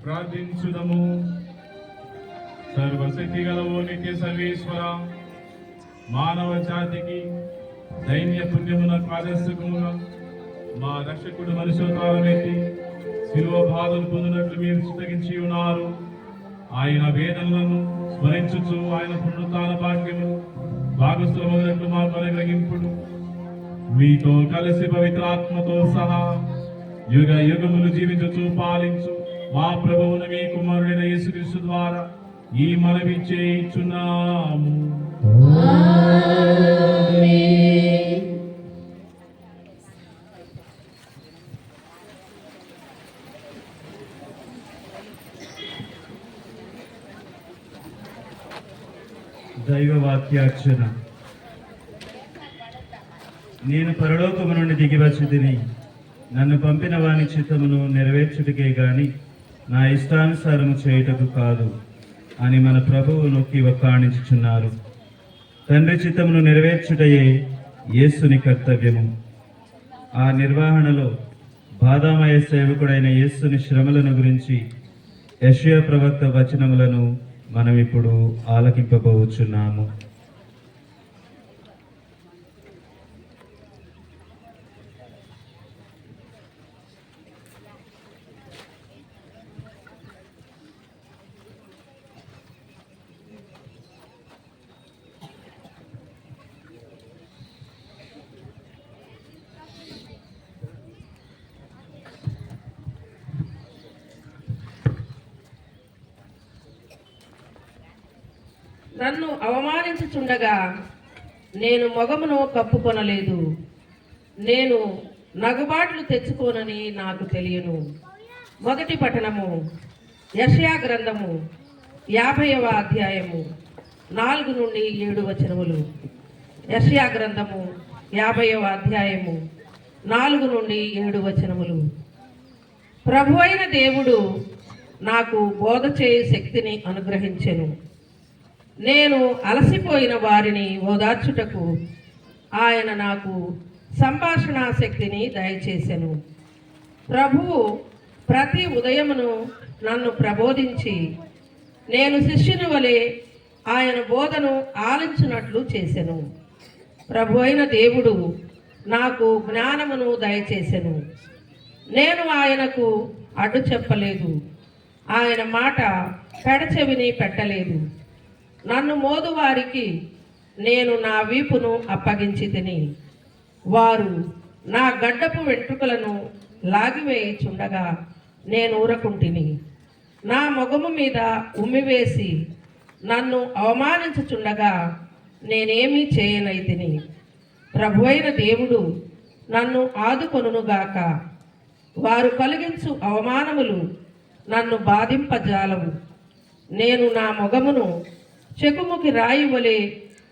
ప్రార్థించుదము. సర్వశక్తి గలవో నిత్య సర్వేశ్వర, మానవ జాతికి దైన్య పుణ్యమున ఆదర్శకముగా మా రక్షకుడు మనుషోతారమెత్తి శిలువ బాధలు పొందినట్లు మీరు చిత్తగించి ఉన్నారు. ఆయన వేదనలను స్మరించుచు ఆయన పునరుత్థాన భాగ్యము భాగస్థులమైనట్లు మాకు అనుగ్రహింపుడు. మీతో కలిసి పవిత్రాత్మతో సహా యుగ యుగములు జీవించుచు పాలించు మా ప్రభువును మీ కుమారుడైన యేసుక్రీస్తు ద్వారా ఈ మనవి చేయుచున్నాము. దైవవాక్యార్చన. నేను పరలోకము నుండి దిగివచ్చి తిని నన్ను పంపిన వాని చిత్తమును నెరవేర్చుటకే గాని నా ఇష్టానుసారము చేయుటకు కాదు అని మన ప్రభువు నొక్కి వక్కాణించుచున్నారు. తండ్రి చిత్తమును నెరవేర్చుటయే యేసుని కర్తవ్యము. ఆ నిర్వహణలో బాధామయ సేవకుడైన యేసుని శ్రమలను గురించి యెషయా ప్రవక్త వచనములను మనం ఇప్పుడు ఆలకింపబోచున్నాము. నన్ను అవమానించుచుండగా నేను మొగమును కప్పుకొనలేదు. నేను నగుబాట్లు తెచ్చుకోనని నాకు తెలియను. మొదటి పఠనము యెషయా గ్రంథము 50వ అధ్యాయము 4 నుండి 7 వచనములు. యెషయా గ్రంథము 50వ అధ్యాయము 4 నుండి 7 వచనములు. ప్రభు అయిన దేవుడు నాకు బోధ చేయు శక్తిని అనుగ్రహించెను. నేను అలసిపోయిన వారిని ఓదార్చుటకు ఆయన నాకు సంభాషణా శక్తిని దయచేసెను. ప్రభువు ప్రతి ఉదయమును నన్ను ప్రబోధించి నేను శిష్యుని వలె ఆయన బోధను ఆలించున్నట్లు చేసెను. ప్రభు అయిన దేవుడు నాకు జ్ఞానమును దయచేసెను. నేను ఆయనకు అడ్డు చెప్పలేదు, ఆయన మాట పెడచెవిని పెట్టలేదు. నన్ను మోదు వారికి నేను నా వీపును అప్పగించి తిని వారు నా గడ్డపు వెంట్రుకలను లాగివేయుచుండగా నేను ఊరకుంటిని. నా మొగము మీద ఉమ్మివేసి నన్ను అవమానించుచుండగా నేనేమీ చేయనైతిని. ప్రభువైన దేవుడు నన్ను ఆదుకొనుగాక. వారు కలిగించు అవమానములు నన్ను బాధింపజాలవు. నేను నా మొగమును చెకుముకి రాయి వలె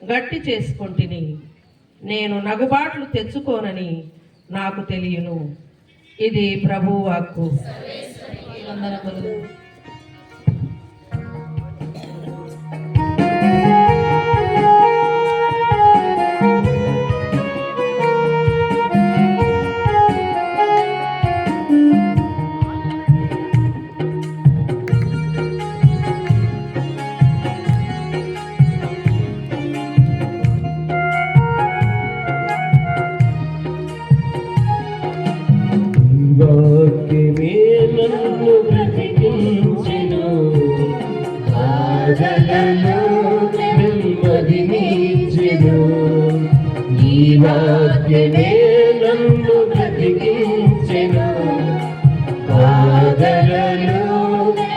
గట్టి చేసుకొంటిని. నేను నగుబాట్లు తెచ్చుకోనని నాకు తెలియను. ఇది ప్రభువు వాక్కు. వందనములు. వాక్యమే నన్ను బ్రతికించెను, బాధలలో నెమ్మదినిచ్చెను. ఈ వాక్యమే నన్ను బ్రతికించెను, బాధలలో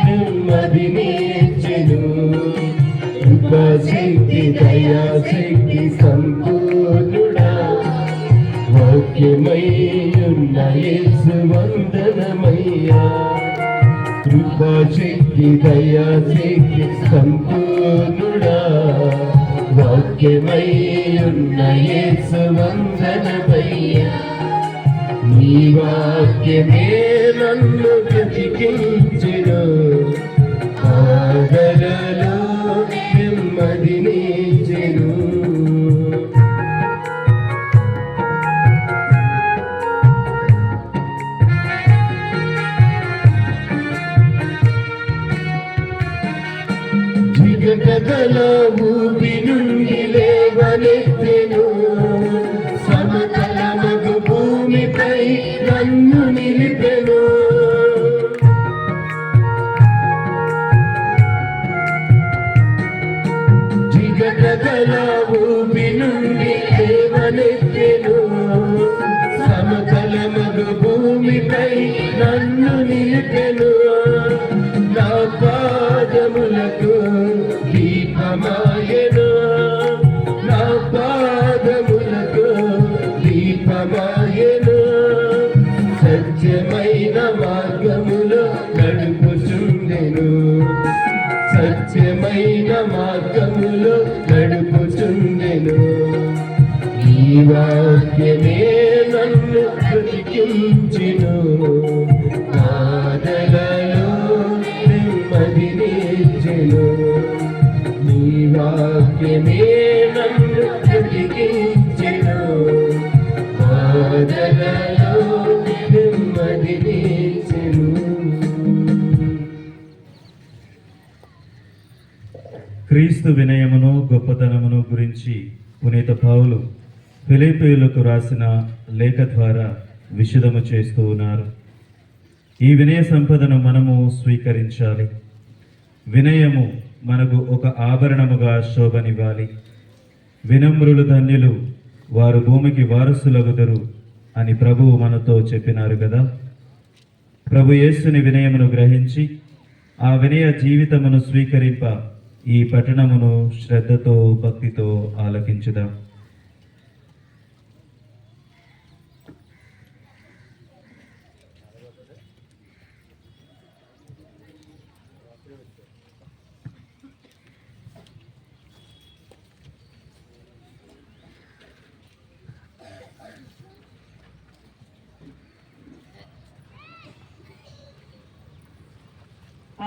నెమ్మదినిచ్చెను. కృపాశక్తి దయాశక్తి సంపూర్ణుడా, వాక్యమయ్యున్న యేసు వందనమయ్యా. కృపాశక్తి దయాశక్తి సంపూర్ణుడా, వాక్యమయ్యున్న యేసు వందనమయ్యా. నీ వాక్యమే నన్ను బ్రతికించెను, బాధలలో నెమ్మదినిచ్చెను. జిగటగల ఊబి నుండి లేవనెత్తెను, సమతలమగు భూమిపై నన్ను నిలిపెను. జిగటగల ఊబి నుండి లేవనెత్తెను, సమతలమగు భూమిపై నన్ను నిలిపెను. నా పాదములకు దీపమాయెను, నా పాదములకు దీపమాయెను. సత్యమైన మార్గములో నడుపుచుండెను, సత్యమైన మార్గములో నడుపుచుండెను. ఈ వాక్యమే నన్ను బ్రతికించెను, బాధలలో నెమ్మదినిచ్చెను. నీ వాక్యమే నన్ను బ్రతికించెను, బాధలలో నెమ్మదినిచ్చెను. క్రీస్తు వినయమును గొప్పతనమును గురించి పునీత పౌలు ఫిలిప్పీయులకు రాసిన లేఖ ద్వారా విశదము చేస్తూ ఉన్నారు. ఈ వినయ సంపదను మనము స్వీకరించాలి. వినయము మనకు ఒక ఆభరణముగా శోభనివ్వాలి. వినమ్రులు ధన్యులు, వారు భూమికి వారసులగుదరు అని ప్రభువు మనతో చెప్పినారు కదా. ప్రభు యేసుని వినయమును గ్రహించి ఆ వినయ జీవితమును స్వీకరింప ఈ పట్టణమును శ్రద్ధతో భక్తితో ఆలకించుదాం.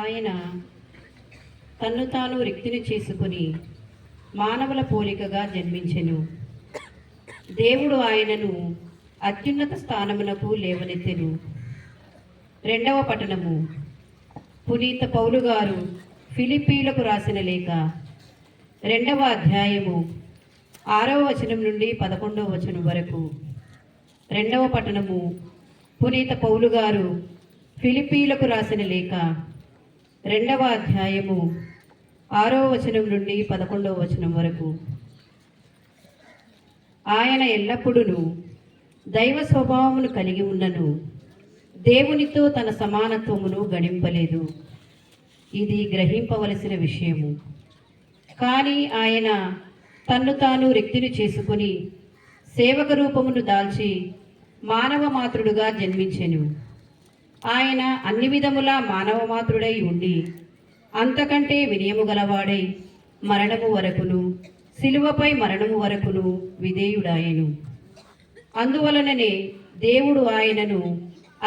ఆయన తన్ను తాను రిక్తిని చేసుకుని మానవుల పోలికగా జన్మించెను. దేవుడు ఆయనను అత్యున్నత స్థానమునకు లేవనెత్తెను. రెండవ పట్టణము. పునీత పౌలు గారు ఫిలిప్పీలకు రాసిన లేఖ 2వ అధ్యాయము 6వ వచనం నుండి 11వ వచనం వరకు. రెండవ పట్టణము. పునీత పౌలు గారు ఫిలిప్పీలకు రాసిన లేఖ 2వ అధ్యాయము 6వ వచనం నుండి 11వ వచనం వరకు. ఆయన ఎల్లప్పుడూ దైవ స్వభావమును కలిగి ఉన్నను, దేవునితో తన సమానత్వమును గణింపలేదు. ఇది గ్రహింపవలసిన విషయము. కానీ ఆయన తన్ను తాను రిక్తిని చేసుకుని సేవక రూపమును దాల్చి మానవ మాతృడుగా జన్మించెను. ఆయన అన్ని విధముల మానవ మాతృడై ఉండి అంతకంటే వినయము గలవాడై మరణము వరకును, శిలువపై మరణము వరకును విధేయుడాయెను. అందువలననే దేవుడు ఆయనను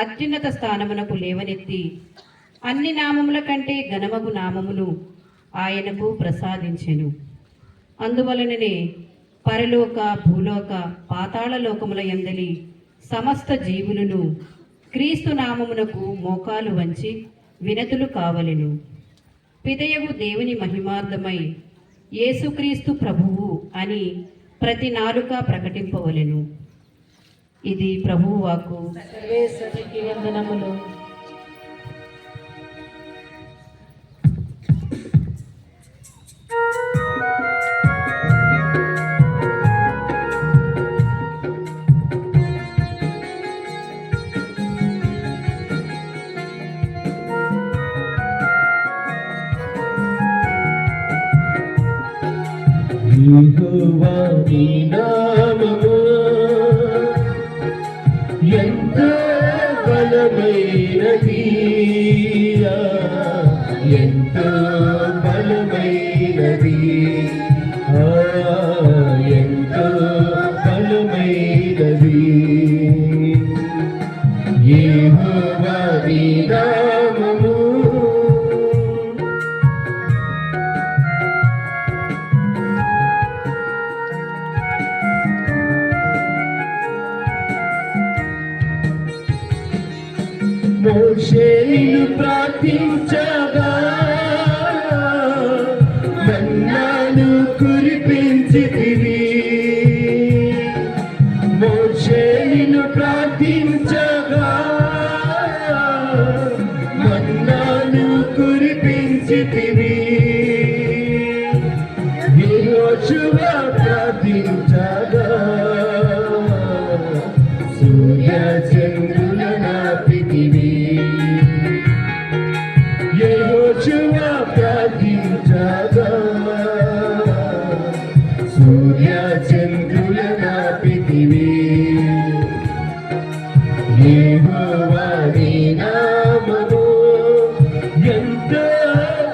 అత్యున్నత స్థానమునకు లేవనెత్తి అన్ని నామముల కంటే ఘనమగు నామమును ఆయనకు ప్రసాదించెను. అందువలననే పరలోక, భూలోక, పాతాళ లోకముల యందలి సమస్త జీవులను క్రీస్తు నామమునకు మోకాలు వంచి వినతులు కావలెను. పిదయగు దేవుని మహిమార్థమై యేసుక్రీస్తు ప్రభువు అని ప్రతి నాలుక ప్రకటింపవలెను. ఇది ప్రభువు వాక్కు. సర్వేశ్వరునికి వందనములు. యెహోవా నీ నామము ఎంతో బలమైనది, ఎంతో బలమైనది, ఎంతో బలమైనది. యెహోవా నీ నామము మోషేను ప్రార్థించగా కురిపించితివి యెహోవా ప్రార్థించగా సూర్య చంద్రుల నాపితివి యెహోవా ప్రార్థించగా సూర్య చంద్రుల నాపితివి యెహోవా నీ నామము ఎంతో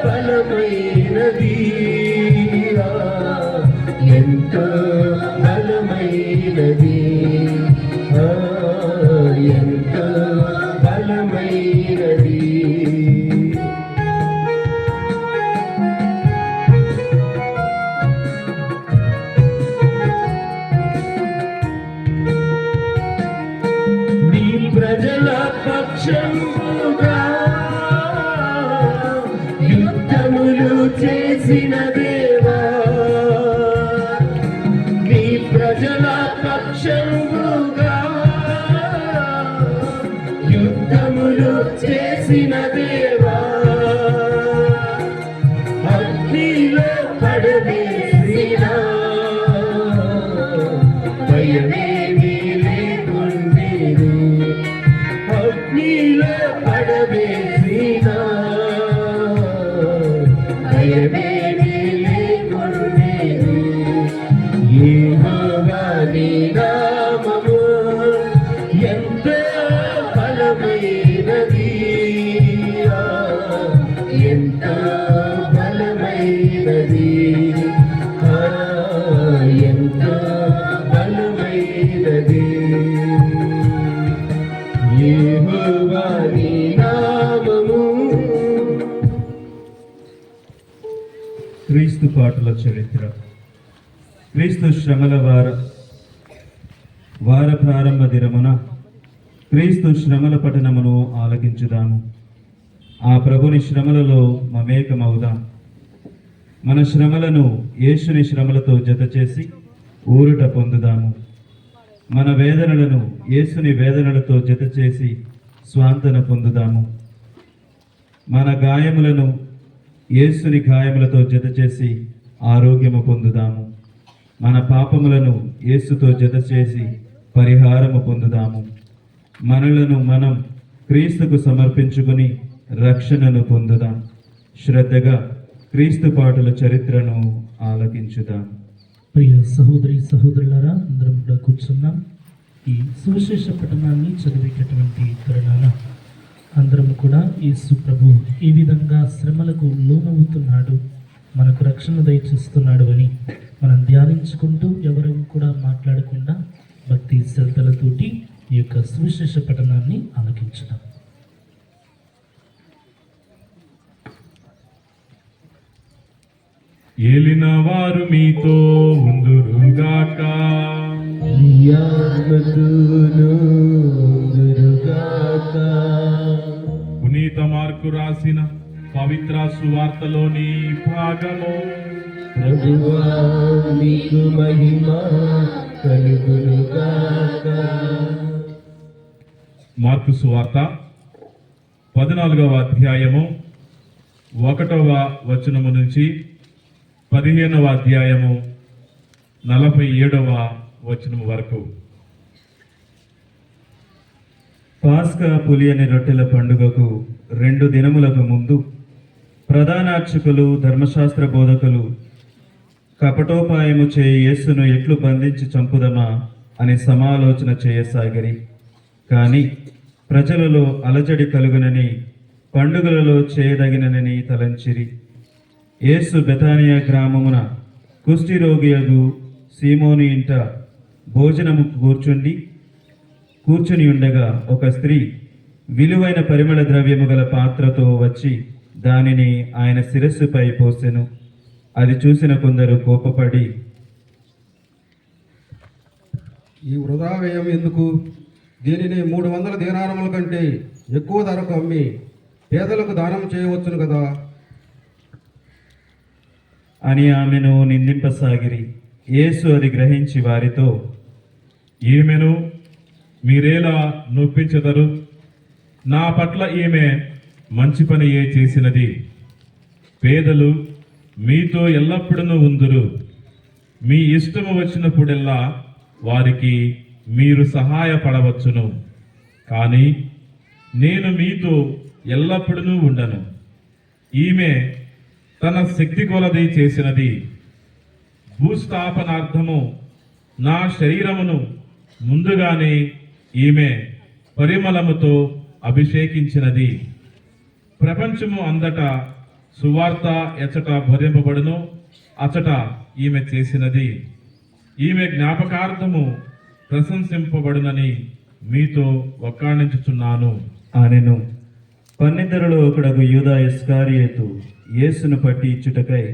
బలమైనది ఎంతో బలమైనది ఎంతో బలమైనది నీ ప్రజల పక్షముగా యుద్ధములు చేసిన దేవా నీ ప్రజల పక్షముగా యుద్ధములు చేసిన దేవా అగ్నిలో పడవేసిన భయమేమీ లేకుండేను అగ్నిలో పడవేసిన భయమేమీ లేకుండేను యెహోవా నీ నామము ఎంతో బలమైనది ఎంతో బలమైనది ఎంతో బలమైనది యెహోవా నీ నామము. క్రీస్తు పాటల చరిత్ర. క్రీస్తు శ్రమల వార ప్రారంభ దినమున క్రీస్తు శ్రమల పఠనమును ఆలకించుదాము. ఆ ప్రభుని శ్రమలలో మమేకమవుదాం. మన శ్రమలను యేసుని శ్రమలతో జతచేసి ఊరుట పొందుదాము. మన వేదనలను యేసుని వేదనలతో జతచేసి స్వాంతన పొందుదాము. మన గాయములను యేసుని గాయములతో జతచేసి ఆరోగ్యము పొందుదాము. మన పాపములను యేసుతో జతచేసి పరిహారము పొందుదాము. మనలను మనం క్రీస్తుకు సమర్పించుకొని రక్షణను పొందుదాం. శ్రద్ధగా క్రీస్తు పాటల చరిత్రను ఆలకించుదాం. ప్రియ సహోదరి సహోదరులారా, అందరం కూడా కూర్చున్నాం. ఈ సువిశేష పఠనాన్ని చదివేటటువంటి తరుణాన అందరం కూడా యేసు ప్రభు ఈ విధంగా శ్రమలకు లోనవుతున్నాడు, మనకు రక్షణ దయచేస్తున్నాడు అని మనం ధ్యానించుకుంటూ ఎవరు కూడా మాట్లాడకుండా భక్తి శ్రద్ధలతోటి ఈ యొక్క సువిశేష పఠనాన్ని ఆలకించుదాం. ఏలిన వారు మీతో ఉందురుగాక. నీ ఆత్మతోను ఉందురుగాక. పునీత మార్కు రాసిన పవిత్ర సువార్తలోని భాగము. ప్రభువా నీకు మహిమ కలుగునుగాక. మార్కు సువార్త 14వ అధ్యాయము 1వ వచనము నుంచి 15వ అధ్యాయము 47వ వచనము వరకు. పాస్కా పులియని రొట్టెల పండుగకు 2 దినములకు ముందు ప్రధానార్చకులు ధర్మశాస్త్ర బోధకులు కపటోపాయము చేయి యేసును ఎట్లు బంధించి చంపుదమా అని సమాలోచన చేయసాగిరి. కానీ ప్రజలలో అలజడి కలుగునని పండుగలలో చేయదగినని తలంచిరి. యేసు బెతానియా గ్రామమున కుష్ఠిరోగియగు సీమోని ఇంట భోజనము కూర్చుని ఉండగా ఒక స్త్రీ విలువైన పరిమళ ద్రవ్యము గల పాత్రతో వచ్చి దానిని ఆయన శిరస్సుపై పోసెను. అది చూసిన కొందరు కోపపడి, ఈ వృధా వ్యయం ఎందుకు? దీనిని 300 దీనారముల కంటే ఎక్కువ ధరకు అమ్మి పేదలకు దానం చేయవచ్చును కదా అని ఆమెను నిందింపసాగిరి. యేసు అది గ్రహించి వారితో, ఈమెను మీరేలా నొప్పించెదరు? నా పట్ల ఈమె మంచి పనియే చేసినది. పేదలు మీతో ఎల్లప్పుడూ ఉందురు. మీ ఇష్టము వచ్చినప్పుడెల్లా వారికి మీరు సహాయపడవచ్చును. కానీ నేను మీతో ఎల్లప్పుడూ ఉండను. ఈమె తన శక్తి కొలది చేసినది. భూస్థాపనార్థము నా శరీరమును ముందుగానే ఈమె పరిమళముతో అభిషేకించినది. ప్రపంచము అంతటా సువార్త ఎచ్చట భరింపబడును అచట ఈమె చేసినది. ఈమె జ్ఞాపకార్థము ప్రశంసింపబడునని మీతో ఒక్కాణించుచున్నాను. అనెను. పన్నిద్దరిలో ఒకడగు యూదా ఇస్కారియోతు యేసును పట్టి ఇచ్చుటకై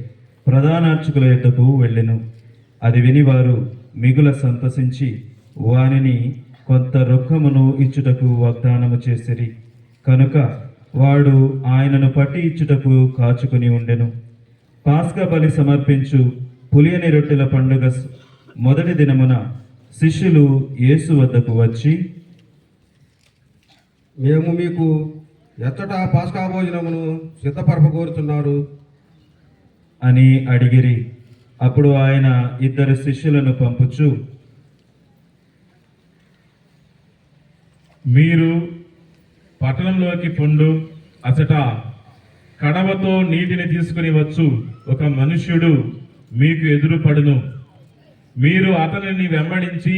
ప్రధానార్చకుల యొద్దకు వెళ్ళెను. అది విని వారు మిగుల సంతసించి వానిని కొంత రొక్కమును ఇచ్చుటకు వాగ్దానము చేసిరి. కనుక వాడు ఆయనను పట్టి ఇచ్చుటకు కాచుకుని ఉండెను. పాస్కా బలి సమర్పించు పులియని రొట్టెల పండుగ మొదటి దినమున శిష్యులు యేసు వద్దకు వచ్చి, మేము మీకు ఎచ్చట పాస్కా భోజనమును సిద్ధపరపకోరుచున్నారు అని అడిగిరి. అప్పుడు ఆయన ఇద్దరు శిష్యులను పంపుచు, మీరు పట్టణంలోకి పొండు. అచట కడవతో నీటిని తీసుకుని వచ్చు ఒక మనుష్యుడు మీకు ఎదురుపడును. మీరు అతనిని వెంబడించి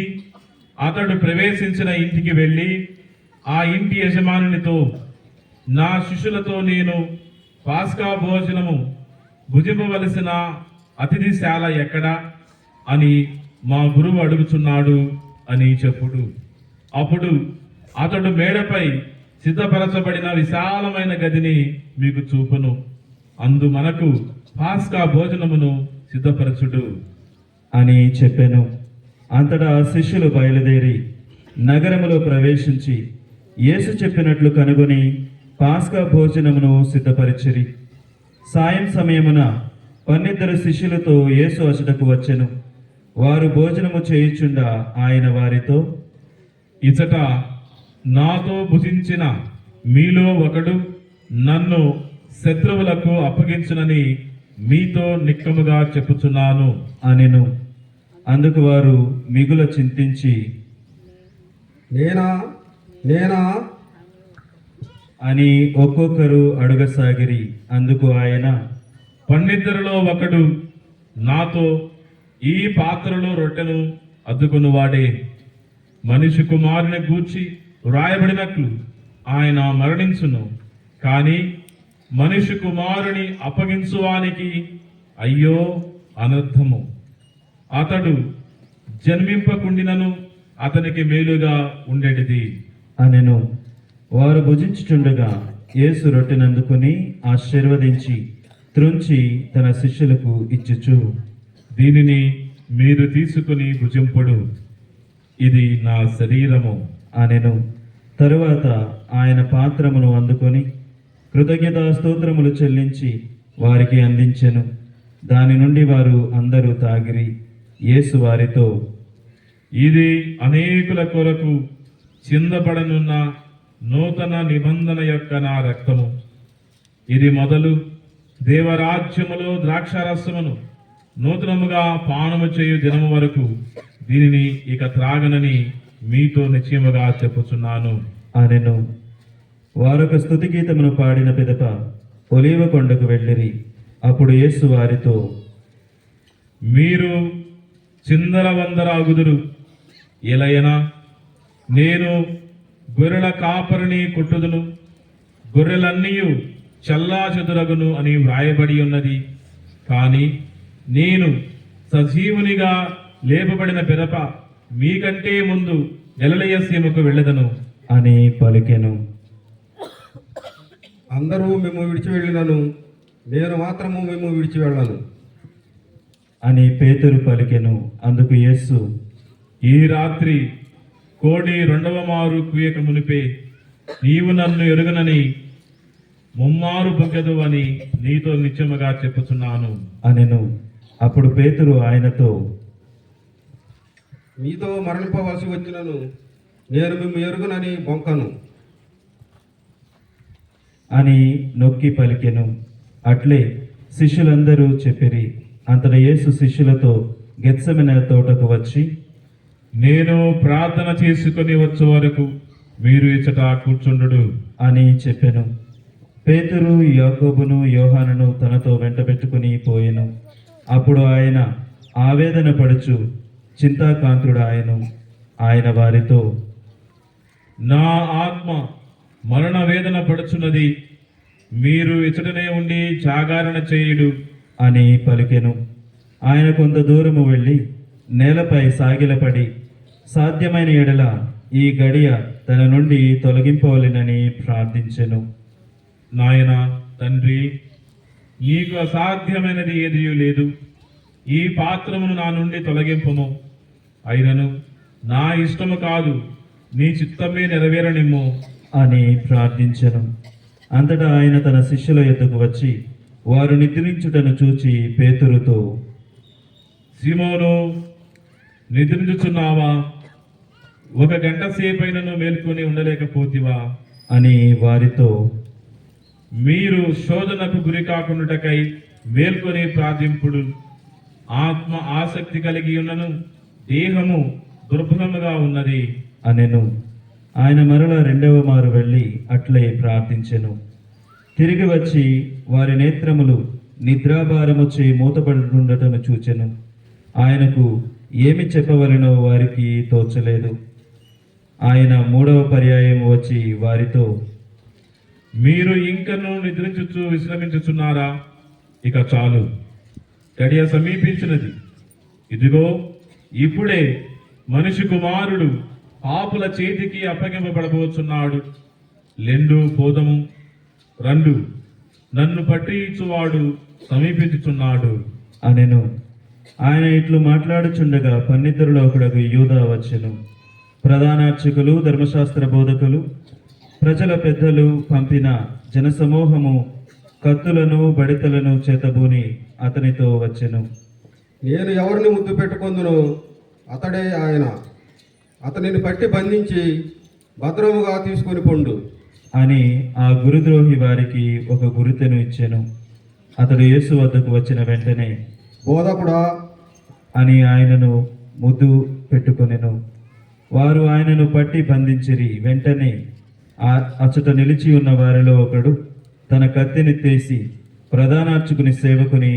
అతడు ప్రవేశించిన ఇంటికి వెళ్ళి ఆ ఇంటి యజమానునితో, నా శిష్యులతో నేను పాస్కా భోజనము భుజింపవలసిన అతిథిశాల ఎక్కడా అని మా గురువు అడుగుచున్నాడు అని చెప్పుడు. అప్పుడు అతడు మేడపై సిద్ధపరచబడిన విశాలమైన గదిని మీకు చూపును. అందు మనకు పాస్కా భోజనమును సిద్ధపరచుడు అని చెప్పెను. అంతటా ఆ శిష్యులు బయలుదేరి నగరములో ప్రవేశించి యేసు చెప్పినట్లు కనుగొని పాస్కా భోజనమును సిద్ధపరిచిరి. సాయం సమయమున 12 శిష్యులతో యేసు అచటకు వచ్చెను. వారు భోజనము చేయుచుండా ఆయన వారితో, ఇచట నాతో భుజించిన మీలో ఒకడు నన్ను శత్రువులకు అప్పగించునని మీతో నిక్కముగా చెప్పుచున్నాను అనెను. అందుకు వారు మిగుల చింతించి, నేనా నేనా అని ఒక్కొక్కరు అడుగసాగిరి. అందుకు ఆయన, 12లో ఒకడు నాతో ఈ పాత్రలో రొట్టెను అద్దుకునివాడే. మనిషి కుమారుని గూర్చి వ్రాయబడినట్లు ఆయన మరణించును. కానీ మనిషి కుమారుని అప్పగించువానికి అయ్యో అనర్థము. అతడు జన్మింపకుండినను అతనికి మేలుగా ఉండేటిది అనెను. వారు భుజించుచుండగా యేసు రొట్టెనందుకుని ఆశీర్వదించి త్రుంచి తన శిష్యులకు ఇచ్చుచు, దీనిని మీరు తీసుకుని భుజింపుడు, ఇది నా శరీరము అనెను. తరువాత ఆయన పాత్రమును అందుకొని కృతజ్ఞతా స్తోత్రములు చెల్లించి వారికి అందించెను. దాని నుండి వారు అందరూ తాగిరి. యేసు వారితో, ఇది అనేకుల కొరకు చిందపడనున్న నూతన నిబంధన యొక్క నా రక్తము. ఇది మొదలు దేవరాజ్యములో ద్రాక్షారసమును నూతనముగా పానము చేయు దినము వరకు దీనిని ఇక త్రాగనని మీతో నిశ్చయముగా చెప్పుచున్నాను అనెను. వారొక స్తుతి గీతమును పాడిన పిదప ఒలీవ కొండకు వెళ్ళిరి. అప్పుడు యేసు వారితో, మీరు చిందరవందర అగుదురు. ఎలయనా నేను గొర్రెల కాపరిని కొట్టుదును, గొర్రెలన్నీయు చల్లా చెదురగును అని వ్రాయబడి ఉన్నది. కానీ నేను సజీవునిగా లేపబడిన పిదప మీకంటే ముందు గలిలయ సీమకు వెళ్ళదను అని పలికెను. అందరూ మేము విడిచి వెళ్ళినను నేను మాత్రము మేము విడిచి వెళ్ళను అని పేతురు పలికెను. అందుకు యేసు, ఈ రాత్రి కోడి 2వ మారు కూయక మునిపే నీవు నన్ను ఎరుగనని ముమ్మారు బొగ్గదు అని నీతో నిత్యముగా చెప్పుచున్నాను అనెను. అప్పుడు పేతురు ఆయనతో, మీతో మరణింపవలసి వచ్చినను నేను మిమ్ము ఎరుగునని బొంకను అని నొక్కి పలికెను. అట్లే శిష్యులందరూ చెప్పిరి. అంతటా యేసు శిష్యులతో గెత్సెమనే తోటకు వచ్చి, నేను ప్రార్థన చేసుకొని వచ్చే వరకు మీరు ఇచ్చట కూర్చుండు అని చెప్పెను. పేతురు, యాకోబును, యోహానును తనతో వెంటబెట్టుకుని పోయెను. అప్పుడు ఆయన ఆవేదన పడుచు చింతాకాంతుడాయెను. ఆయన వారితో, నా ఆత్మ మరణ వేదన పడుచున్నది, మీరు ఇచ్చటనే ఉండి జాగరణ చేయుడు అని పలికెను. ఆయన కొంత దూరము వెళ్ళి నేలపై సాగిలపడి, సాధ్యమైన ఎడల ఈ గడియ తన నుండి తొలగింపవలెనని ప్రార్థించెను. నాయన తండ్రి, నీకు అసాధ్యమైనది ఏదీ లేదు. ఈ పాత్రమును నా నుండి తొలగింపము. అయినను నా ఇష్టము కాదు, నీ చిత్తమే నెరవేరనిమ్ము అని ప్రార్థించెను. అంతటా ఆయన తన శిష్యుల యొద్దకు వచ్చి వారు నిద్రించుటను చూచి పేతురుతో, సీమోను, నిద్రించుచున్నావా? 1 గంట సేపైనను మేల్కొని ఉండలేకపోతివా? అని వారితో, మీరు శోధనకు గురి కాకుండాటకై మేల్కొని ప్రార్థింపుడు. ఆత్మ ఆసక్తి కలిగి ఉన్నను, దేహము దుర్బలముగా ఉన్నది అనెను. ఆయన మరల రెండవ మారు వెళ్ళి అట్లే ప్రార్థించెను. తిరిగి వచ్చి వారి నేత్రములు నిద్రాభారముచే మూతపడుతుండటను చూచెను. ఆయనకు ఏమి చెప్పవలెనో వారికి తోచలేదు. ఆయన 3వ పర్యాయం వచ్చి వారితో, మీరు ఇంకను నిద్రించుచు విశ్రమించుచున్నారా? ఇక చాలు, గడియ సమీపించినది. ఇదిగో, ఇప్పుడే మనిషి కుమారుడు పాపుల చేతికి అప్పగింపబడబోచున్నాడు. లెండు పోదము, రండు, నన్ను పట్టించువాడు సమీపించుచున్నాడు అనెను. ఆయన ఇట్లు మాట్లాడుచుండగా పన్నిద్దరులో ఒకడగు యూదా వచ్చెను. ప్రధానార్చకులు, ధర్మశాస్త్ర బోధకులు, ప్రజల పెద్దలు పంపిన జనసమూహము కత్తులను బడితలను చేతబూని అతనితో వచ్చెను. నేను ఎవరిని ముద్దు పెట్టుకొందునో అతడే ఆయన. అతనిని పట్టి బంధించి భద్రముగా తీసుకొని పొండు అని ఆ గురుద్రోహి వారికి ఒక గురితెను ఇచ్చెను. అతడు యేసు వద్దకు వచ్చిన వెంటనే, బోధకుడా, అని ఆయనను ముద్దు పెట్టుకొనెను. వారు ఆయనను పట్టి బంధించిరి. వెంటనే అచ్చట నిలిచి ఉన్న వారిలో ఒకడు తన కత్తిని తీసి ప్రధానార్చకుని సేవకుని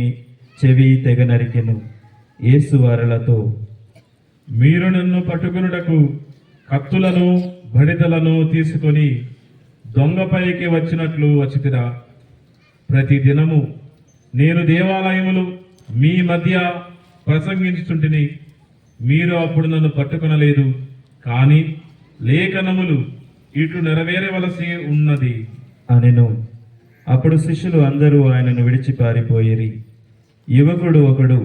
చెవి తెగ నరికెను. యేసు వారలతో, మీరు నన్ను పట్టుకునుటకు కత్తులను బడితలను తీసుకొని దొంగపైకి వచ్చినట్లు వచ్చితిరా? ప్రతి దినము నేను దేవాలయములు మీ మధ్య ప్రసంగించుచుంటిని, మీరు అప్పుడు నన్ను పట్టుకొనలేదు. కానీ లేఖనములు ఇటు నెరవేరవలసి ఉన్నది అనెను. అప్పుడు శిష్యులు అందరూ ఆయనను విడిచి పారిపోయిరి. యువకుడు ఒకడు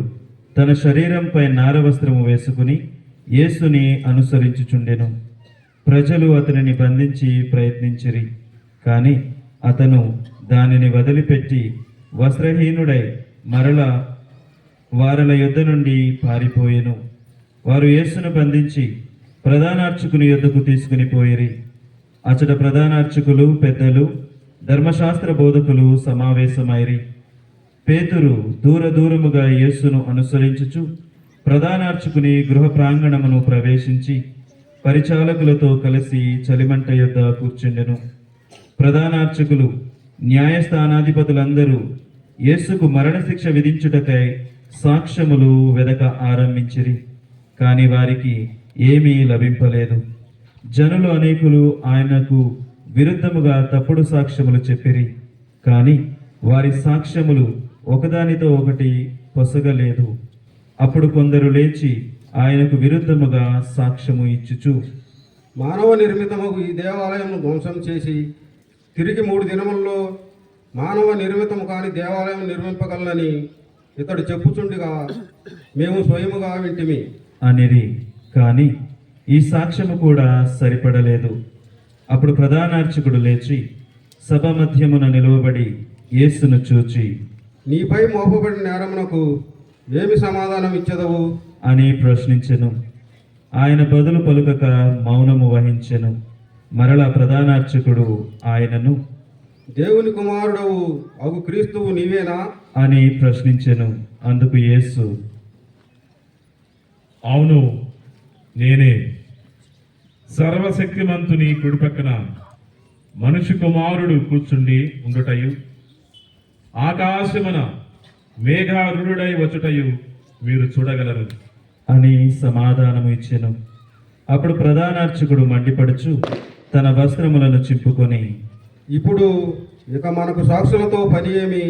తన శరీరంపై నారవస్త్రము వేసుకుని యేసుని అనుసరించుచుండెను. ప్రజలు అతనిని బంధించి ప్రయత్నించిరి. కానీ అతను దానిని వదిలిపెట్టి వస్త్రహీనుడై మరల వారల యుద్ధ నుండి పారిపోయెను. వారు యేసును బంధించి ప్రధానార్చకుని యొద్దకు తీసుకుని పోయిరి. అచట ప్రధానార్చకులు, పెద్దలు, ధర్మశాస్త్ర బోధకులు సమావేశమైరి. పేతురు దూరముగా యేసును అనుసరించుచు ప్రధానార్చకుని గృహ ప్రాంగణమును ప్రవేశించి పరిచాలకులతో కలిసి చలిమంట యొద్ద కూర్చుండెను. ప్రధానార్చకులు, న్యాయస్థానాధిపతులందరూ యేసుకు మరణశిక్ష విధించుటకై సాక్ష్యములు వెదక ఆరంభించిరి. కాని వారికి ఏమీ లభింపలేదు. జనులు అనేకులు ఆయనకు విరుద్ధముగా తప్పుడు సాక్ష్యములు చెప్పిరి. కానీ వారి సాక్ష్యములు ఒకదానితో ఒకటి పొసగలేదు. అప్పుడు కొందరు లేచి ఆయనకు విరుద్ధముగా సాక్ష్యము ఇచ్చుచు, మానవ నిర్మితమగు ఈ దేవాలయమును ధ్వంసం చేసి తిరిగి 3 దినముల్లో మానవ నిర్మితము కాని దేవాలయం నిర్మింపగలనని ఇతడు చెప్పుచుండగా మేము స్వయముగా వింటిమి అనిరి. కానీ ఈ సాక్ష్యము కూడా సరిపడలేదు. అప్పుడు ప్రధానార్చకుడు లేచి సభ మధ్యమున నిలువబడి యేసును చూచి, నీపై మోపబడిన నేరమునకు ఏమి సమాధానం ఇచ్చదవు అని ప్రశ్నించెను. ఆయన బదులు పలుకక మౌనము వహించెను. మరలా ప్రధానార్చకుడు ఆయనను, దేవుని కుమారుడవు అగు క్రీస్తువు నీవేనా అని ప్రశ్నించెను. అందుకు యేసు, అవును నేనే. సర్వశక్తిమంతుని కుడిపక్కన మనుష్య కుమారుడు కూర్చుండి ఉండుటయు, ఆకాశమున మేఘారుడై వచ్చుటయు మీరు చూడగలరు అని సమాధానము ఇచ్చెను. అప్పుడు ప్రధానార్చకుడు మండిపడుచు తన వస్త్రములను చింపుకొని, ఇప్పుడు ఇక మనకు సాక్షులతో పని ఏమి?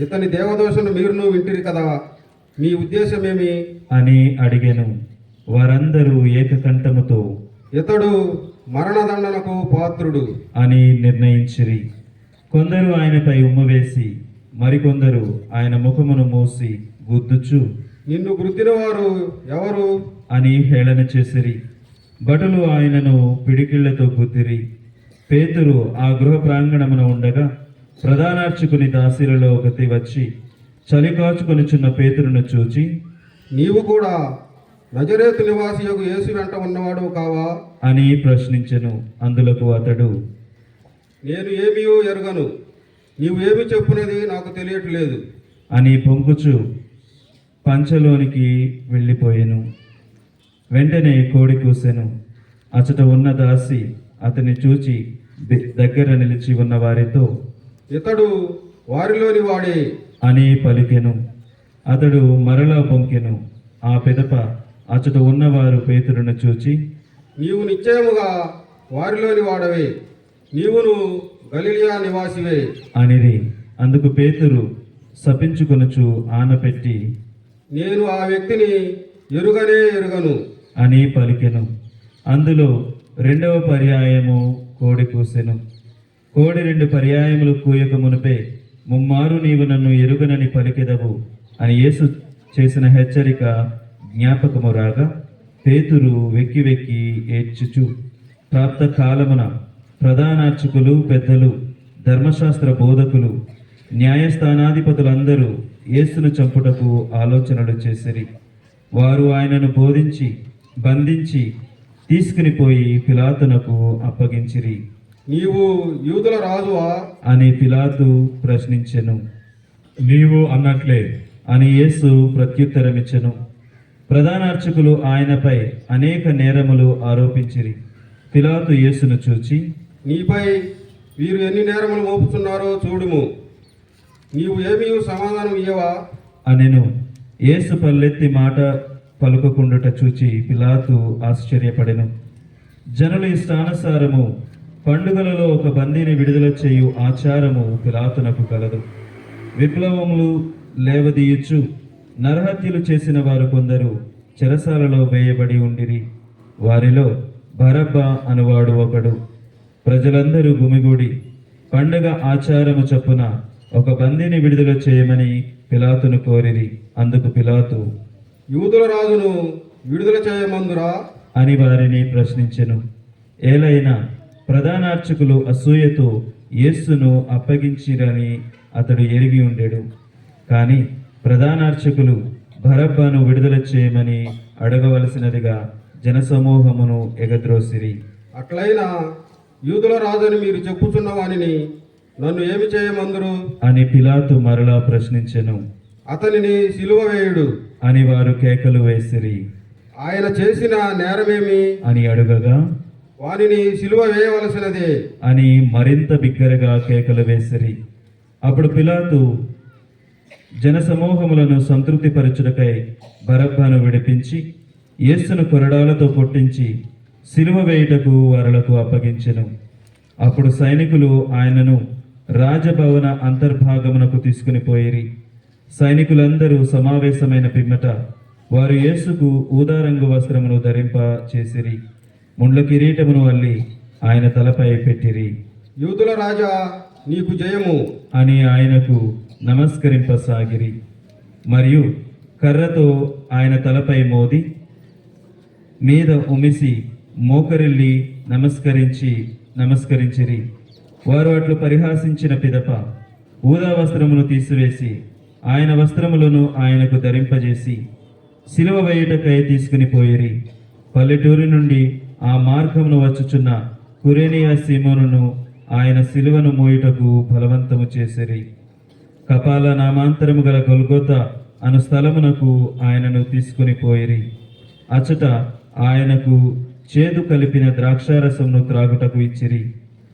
ఇతని దేవదోషను మీరును వింటిరి కదా, మీ ఉద్దేశమేమి? అని అడిగెను. వారందరూ ఏకకంఠముతో ఇతడు మరణదండనకు పాత్రుడు అని నిర్ణయించిరి. కొందరు ఆయనపై ఉమ్మవేసి, మరికొందరు ఆయన ముఖమును మూసి గుద్దుచు, నిన్ను గుర్తిన వారు ఎవరు అని హేళన చేసిరి. భటులు ఆయనను పిడికిళ్లతో గుద్దిరి. పేతురు ఆ గృహ ప్రాంగణమున ఉండగా ప్రధానార్చకుని దాసీలలో ఒకటి వచ్చి చలి కాచుకొనుచున్న పేతురును చూచి, నీవు కూడా నజరేతు నివాసియగు యేసు వెంట ఉన్నవాడు కావా అని ప్రశ్నించెను. అందులకు అతడు, నేను ఏమీయో ఎరుగను, నీవు ఏమి చెప్పునది నాకు తెలియట్లేదు అని పొంకుచు పంచలోనికి వెళ్ళిపోయెను. వెంటనే కోడి కూసెను. అచట ఉన్న దాసి అతన్ని చూచి దగ్గర నిలిచి ఉన్న వారితో, ఇతడు వారిలోని వాడే అని పలికెను. అతడు మరలా పొంకెను. ఆ పిదప అచట ఉన్నవారు పేతురును చూచి, నీవు నిశ్చయముగా వారిలోని వాడవే, నీవును గలిలియా నివాసివే అనిరి. అందుకు పేతురు శపించుకొనుచు ఆనపెట్టి, నేను ఆ వ్యక్తిని ఎరుగనే ఎరుగను అని పలికెను. అందులో రెండవ పర్యాయము కోడి కూసెను. కోడి 2 పర్యాయములు కూయక మునుపే, ముమ్మారు నీవు నన్ను ఎరుగనని పలికెదవు అని యేసు చేసిన హెచ్చరిక జ్ఞాపకము రాగా పేతురు వెక్కి వెక్కి ఏడ్చుచు, ప్రాప్త కాలమున ప్రధానార్చకులు, పెద్దలు, ధర్మశాస్త్ర బోధకులు, న్యాయస్థానాధిపతులందరూ యేసును చంపుటకు ఆలోచనలు చేసిరి. వారు ఆయనను బోధించి బంధించి తీసుకుని పోయి పిలాతునకు అప్పగించిరి. నీవు యూదుల రాజువా అని పిలాతు ప్రశ్నించెను. నీవు అన్నట్లే అని యేసు ప్రత్యుత్తరమిచ్చెను. ప్రధానార్చకులు ఆయనపై అనేక నేరములు ఆరోపించిరి. పిలాతు యేసును చూచి, నీపై వీరు ఎన్ని నేరములు మోపుతున్నారో చూడుము, నీవు ఏమీ సమాధానం ఇయ్యవా అనెను. యేసు పల్లెత్తి మాట పలుకకుండుట చూచి పిలాతు ఆశ్చర్యపడెను. జనుల ఇష్టానుసారము పండుగలలో ఒక బందీని విడుదల చేయు ఆచారము పిలాతునకు కలదు. విప్లవములు లేవదీయుచు నరహత్యలు చేసిన వారు కొందరు చెరసాలలో వేయబడి ఉండిరి. వారిలో బరబ్బా అనువాడు ఒకడు. ప్రజలందరూ గుమిగూడి పండుగ ఆచారము చొప్పున ఒక బందీని విడుదల చేయమని పిలాతును కోరిరి. అందుకు పిలాతు, యూదుల రాజును విడుదల చేయమందురా అని వారిని ప్రశ్నించెను. ఏలైనా ప్రధానార్చకులు అసూయతో యేసును అప్పగించిరని అతడు ఎరిగి ఉండెడు. కానీ ప్రధానార్చకులు బరబ్బను విడుదల చేయమని అడగవలసినదిగా జనసమూహమును ఎగద్రోసిరి. అట్లయినా యూదుల రాజుని మీరు చెప్పుచున్న వానిని నన్ను ఏమి చేయమందురు అని పిలాతు మరలా ప్రశ్నించెను. అతనిని సిలువ వేయుడు అని వారు కేకలు వేసిరి. ఆయన చేసిన నేరమేమి అని అడుగగా, వానిని సిలువ వేయవలసినదే అని మరింత బిగ్గరగా కేకలు వేసిరి. అప్పుడు పిలాతు జనసమూహములను సంతృప్తిపరచుటకై బరబ్బను విడిపించి యేసును కొరడాలతో కొట్టించి సిలువ వేయుటకు వారలకు అప్పగించెను. అప్పుడు సైనికులు ఆయనను రాజభవన అంతర్భాగమునకు తీసుకుని పోయిరి. సైనికులందరూ సమావేశమైన పిమ్మట వారు యేసుకు ఊదారంగు వస్త్రమును ధరింప చేసిరి. ముండ్ల కిరీటమును అల్లి ఆయన తలపై పెట్టిరి. యూదుల రాజా నీకు జయము అని ఆయనకు నమస్కరింపసాగిరి. మరియు కర్రతో ఆయన తలపై మోది మీద ఉమిసి మోకరిల్లి నమస్కరించిరి. వారు అట్లు పరిహాసించిన పిదప ఊదా వస్త్రమును తీసివేసి ఆయన వస్త్రములను ఆయనకు ధరింపజేసి సిలువ వేయుటకై తీసుకుని పోయిరి. పల్లెటూరి నుండి ఆ మార్గమును వచ్చుచున్న కురేనియా సీమోనును ఆయన శిలువను మోయుటకు బలవంతము చేసిరి. కపాల నామాంతరము గల గొల్గొత అను స్థలమునకు ఆయనను తీసుకుని పోయిరి. అచట ఆయనకు చేదు కలిపిన ద్రాక్షారసమును త్రాగుటకు ఇచ్చిరి.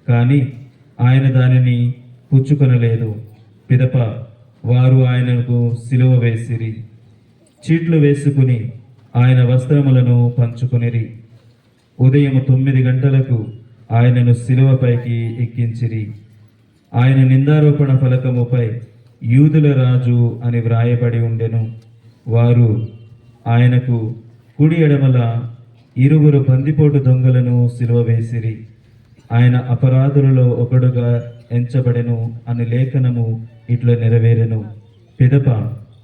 కానీ ఆయన దానిని పుచ్చుకొనలేదు. పిదప వారు ఆయనకు సిలువ వేసిరి. చీట్లు వేసుకుని ఆయన వస్త్రములను పంచుకొనిరి. ఉదయం 9 గంటలకు ఆయనను సిలువపైకి ఎక్కించిరి. ఆయన నిందారోపణ ఫలకముపై యూదుల రాజు అని వ్రాయబడి ఉండెను. వారు ఆయనకు కుడి ఎడమల 2 బందిపోటు దొంగలను సిలువ వేసిరి. ఆయన అపరాధులలో ఒకడుగా ఎంచబడెను అని లేఖనము ఇట్లా నెరవేరెను. పిదప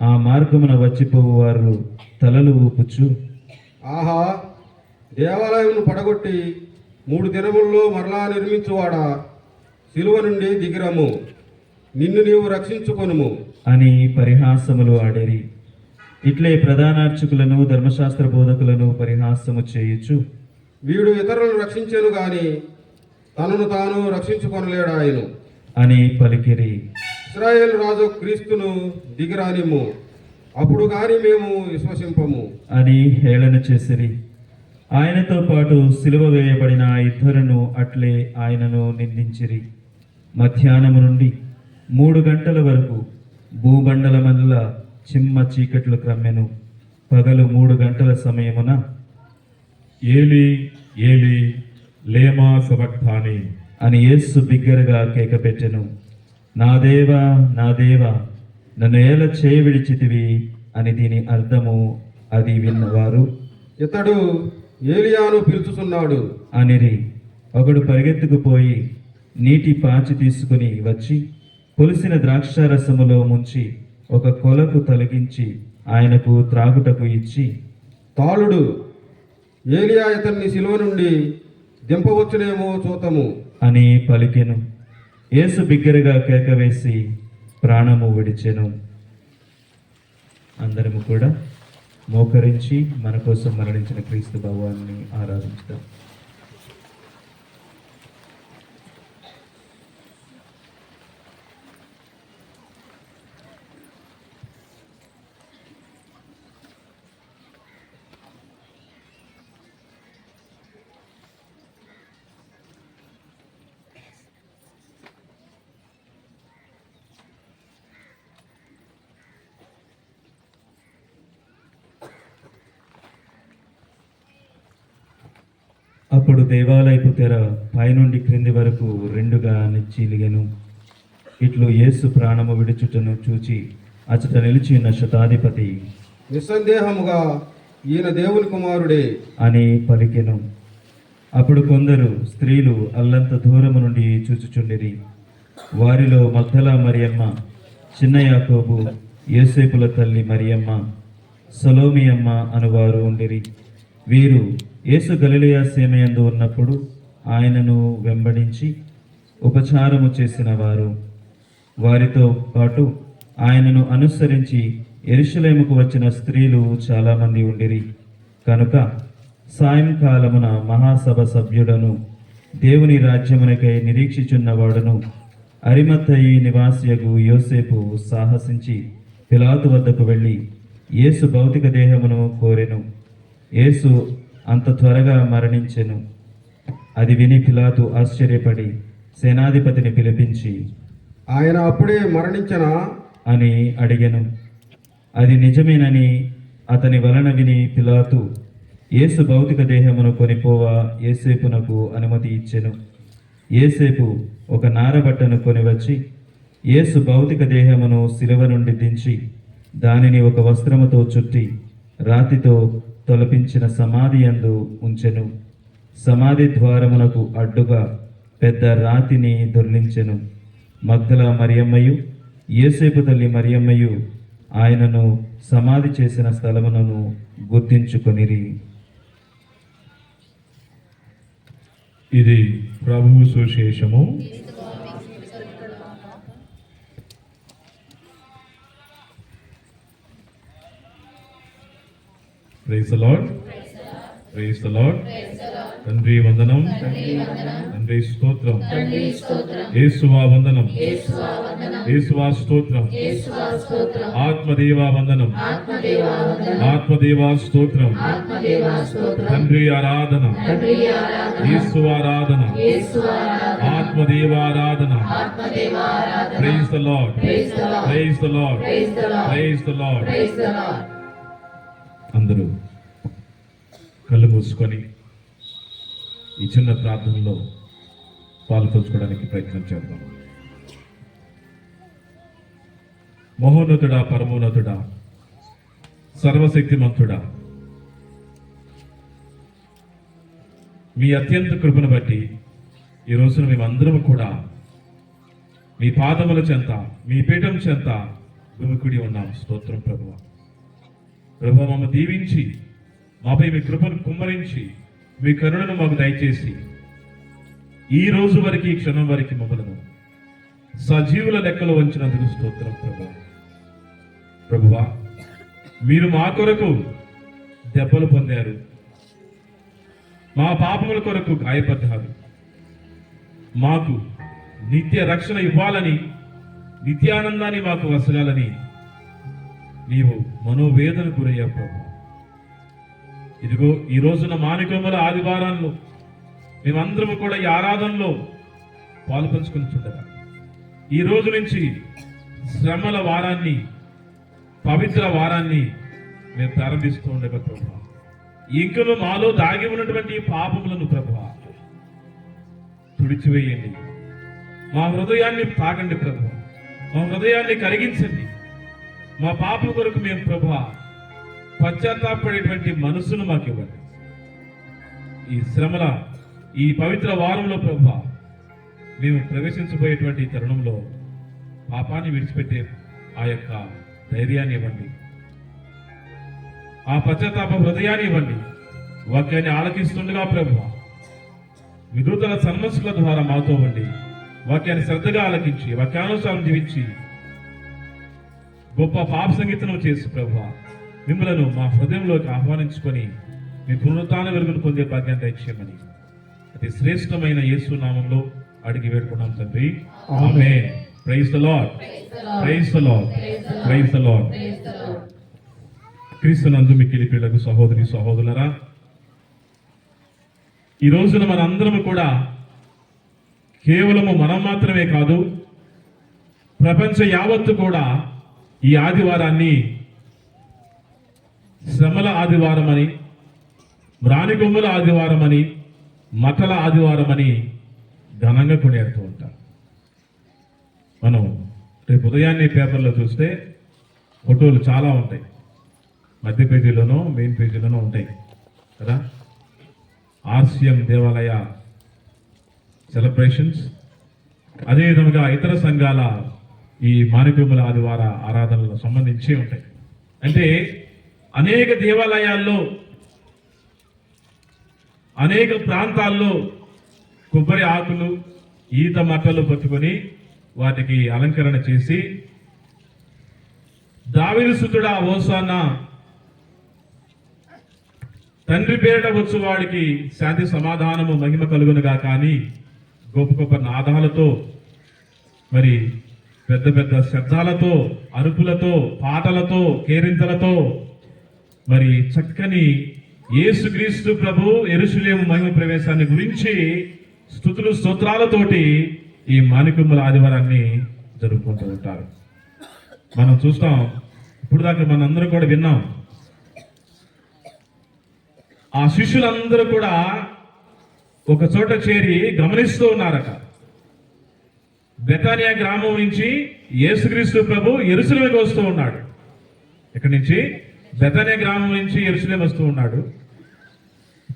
ఆ మార్గమున వచ్చిపోవు వారు తలలు ఊపుచు, ఆహా, దేవాలయమును పడగొట్టి 3 దినముల్లో మరలా నిర్మించువాడా, సిలువ నుండి దిగిరము, నిన్ను నీవు రక్షించుకొనుము అని పరిహాసములు ఆడిరి. ఇట్లే ప్రధానార్చకులను ధర్మశాస్త్ర బోధకులను పరిహాసము చేయుచు, వీడు ఇతరులను రక్షించెను గాని తనను తాను రక్షించుకొనలేడాయను అని పలికిరి. ఇశ్రాయేలు రాజు క్రీస్తును దిగిరానిమ్ము, అప్పుడు గాని మేము విశ్వసింపము అని హేళన చేసిరి. ఆయనతో పాటు సిలువ వేయబడిన 2 అట్లే ఆయనను నిందించిరి. మధ్యాహ్నము నుండి 3 గంటల వరకు భూమండలమల్ల చిమ్మ చీకట్లు క్రమ్మెను. పగలు 3 గంటల సమయమున ఏలి ఏలి లేమా సబక్తాని అని యేసు బిగ్గరగా కేకపెట్టెను. నా దేవా, నా దేవా, నన్ను ఏల చేయి విడిచితివి అని దీని అర్థము. అది విన్నవారు ఇతడు ఏలియాను పిలుచుచున్నాడు అనిరి. ఒకడు పరిగెత్తుకుపోయి నీటి పాచి తీసుకుని వచ్చి పులిసిన ద్రాక్షారసములో ముంచి ఒక కొలకు తొలగించి ఆయనకు త్రాగుటకు ఇచ్చి, తాళుడు, ఏలియా ఇతన్ని సిలువ నుండి దింపవచ్చునేమో చూతము అని పలికెను. యేసు బిగ్గరగా కేకవేసి ప్రాణము విడిచెను. అందరము కూడా మోకరించి మన కోసం మరణించిన క్రీస్తు భగవాన్ని ఆరాధించుదాం. అప్పుడు దేవాలయపు తెర పైనుండి క్రింది వరకు 2గా నిచ్చీలిగెను. ఇట్లు యేసు ప్రాణము విడుచుటను చూచి అచట నిలిచి ఉన్న శతాధిపతి, నిస్సందేహముగా ఈయన దేవుని కుమారుడే అని పలికెను. అప్పుడు కొందరు స్త్రీలు అల్లంత దూరము నుండి చూచుచుండిరి. వారిలో మగ్దలా మరియమ్మ, చిన్న యాకోబు, యోసేపుల తల్లి మరియమ్మ, సలోమి అమ్మ అనువారు ఉండిరి. వీరు యేసు గలిలయ సీమయందు ఉన్నప్పుడు ఆయనను వెంబడించి ఉపచారము చేసిన వారు. వారితో పాటు ఆయనను అనుసరించి యెరూషలేముకు వచ్చిన స్త్రీలు చాలామంది ఉండిరి. కనుక సాయంకాలమున మహాసభ సభ్యుడను దేవుని రాజ్యమునకై నిరీక్షిచున్నవాడును అరిమత్తయి నివాసియగు యోసేపు సాహసించి పిలాతు వద్దకు వెళ్ళి యేసు భౌతిక దేహమును కోరెను. యేసు అంత త్వరగా మరణించెను. అది విని పిలాతు ఆశ్చర్యపడి సేనాధిపతిని పిలిపించి, ఆయన అప్పుడే మరణించనా అని అడిగెను. అది నిజమేనని అతని వలన విని పిలాతు యేసు భౌతిక దేహమును కొనిపోవా యేసేపునకు అనుమతి ఇచ్చెను. యేసేపు ఒక నారబట్టను కొనివచ్చి యేసు భౌతిక దేహమును శిలువ నుండి దించి దానిని ఒక వస్త్రముతో చుట్టి రాతితో తొలపించిన సమాధి యందు ఉంచెను. సమాధి ద్వారమునకు అడ్డుగా పెద్ద రాతిని దొర్లించెను. మగ్దలా మరియమ్మయు యోసేపు తల్లి మరియమ్మయు ఆయనను సమాధి చేసిన స్థలమును గుర్తించుకొనిరి. ఇది ప్రభువు సువిశేషము. Praise the Lord. Praise the Lord. తండ్రి వందనం. తండ్రి స్తోత్రం, యేసువా వందనం, యేసువా స్తోత్రం, ఆత్మదేవా వందనం, ఆత్మదేవా స్తోత్రం, తండ్రి ఆరాధన, యేసు ఆరాధన, ఆత్మదేవారాధన. Praise the lord, praise the lord, praise the lord. అందరూ కళ్ళు మూసుకొని ఈ చిన్న ప్రార్థనలో పాల్పంచుకోవడానికి ప్రయత్నం చేద్దాం. మహోన్నతుడా, పరమోన్నతుడా, సర్వశక్తిమంతుడా, మీ అత్యంత కృపను బట్టి ఈ రోజున మేమందరం కూడా మీ పాదముల చెంత, మీ పీఠం చెంత గుమికుడి ఉన్నాం. స్తోత్రం ప్రభువా. ప్రభువా, మమ్మల్ని దీవించి మాపై మీ కృపను కుమ్మరించి మీ కరుణను మాకు దయచేసి ఈ రోజు వరకు, ఈ క్షణం వరకు మమ్మలను సజీవుల లెక్కలో ఉంచినందుకు స్తోత్రం ప్రభువా. ప్రభువా, మీరు మా కొరకు దెబ్బలు పొందారు, మా పాపముల కొరకు గాయపడ్డారు. మాకు నిత్య రక్షణ ఇవ్వాలని, నిత్యానందాన్ని మాకు వసగాలని నీవు మనోవేదన గురయ్యావు ప్రభు. ఇదిగో ఈ రోజున మానికొమ్మల ఆదివారాల్లో మేమందరము కూడా ఈ ఆరాధనలో పాల్పంచుకుంటుండగా ఈ రోజు నుంచి శ్రమల వారాన్ని, పవిత్ర వారాన్ని మేము ప్రారంభిస్తూ ఉండగా ప్రభు, ఇంకను మాలో దాగి ఉన్నటువంటి పాపములను ప్రభు తుడిచివేయండి. మా హృదయాన్ని తాకండి ప్రభు, మా హృదయాన్ని కరిగించండి. మా పాపం కొరకు మేము ప్రభు పశ్చాత్తాపడేటువంటి మనసును మాకు ఇవ్వండి. ఈ శ్రమల, ఈ పవిత్ర వారంలో ప్రభు మేము ప్రవేశించబోయేటువంటి తరుణంలో పాపాన్ని విడిచిపెట్టే ఆ యొక్క ధైర్యాన్ని ఇవ్వండి, ఆ పశ్చాత్తాప హృదయాన్ని ఇవ్వండి. వాక్యాన్ని ఆలకిస్తుండగా ప్రభు విదూతల సన్మస్సుల ద్వారా మాతో ఉండి వాక్యాన్ని శ్రద్ధగా ఆలకించి వాక్యానుసారం జీవించి గొప్ప పాప సంగీతం చేసి ప్రభు మిమ్మలను మా హృదయంలోకి ఆహ్వానించుకొని మీ పునరుత్థాన వెలుగును పొందే భాగ్యాన్ని దయచేయమని అతి శ్రేష్టమైన యేసు నామంలో అడిగి వేడుకున్నాం తండ్రి, amen. Praise the lord, praise the lord, praise the lord. క్రీస్తునందు మిక్కిలి ప్రియులకు సహోదరి సహోదరులారా, ఈ రోజున మనందరము కూడా కేవలము మనం మాత్రమే కాదు, ప్రపంచ యావత్తు కూడా ఈ ఆదివారాన్ని శ్రమల ఆదివారం అని, మ్రానికొమ్మల ఆదివారం అని, మఠల ఆదివారం అని ఘనంగా కొనియాడుతూ ఉంటాం. మనం రేపు ఉదయాన్నే పేపర్లో చూస్తే ఫోటోలు చాలా ఉంటాయి, మధ్య పేజీలోనో మెయిన్ పేజీలోనో ఉంటాయి కదా. ఆర్సిఎం దేవాలయ సెలబ్రేషన్స్, అదేవిధంగా ఇతర సంఘాల ఈ మానికొమ్మల ఆదివార ఆరాధనలకు సంబంధించి ఉంటాయి. అంటే అనేక దేవాలయాల్లో, అనేక ప్రాంతాల్లో కొబ్బరి ఆకులు, ఈత మట్టలు పట్టుకొని వాటికి అలంకరణ చేసి దావీదు సుతుడా హోసానా, తండ్రి పేరిట వచ్చు వాడికి శాంతి సమాధానము మహిమ కలుగునుగా కానీ గొప్ప గొప్ప నాదాలతో, మరి పెద్ద పెద్ద శబ్దాలతో, అరుపులతో, పాటలతో, కేరింతలతో, మరి చక్కని యేసుక్రీస్తు ప్రభు యెరూషలేము మహిమ ప్రవేశాన్ని గురించి స్తుతులు స్తోత్రాలతోటి ఈ మానికొమ్మల ఆదివారాన్ని జరుపుకుంటూ ఉంటారు. మనం చూస్తాం, ఇప్పుడు దాకా మనందరం కూడా విన్నాం, ఆ శిష్యులందరూ కూడా ఒక చోట చేరి గమనిస్తూ ఉన్నారట. బెతానియా గ్రామం నుంచి యేసుక్రీస్తు ప్రభు యెరూషలేముకు వస్తూ ఉన్నాడు. ఇక్కడి నుంచి బెతానియా గ్రామం నుంచి యెరూషలేము వస్తూ ఉన్నాడు.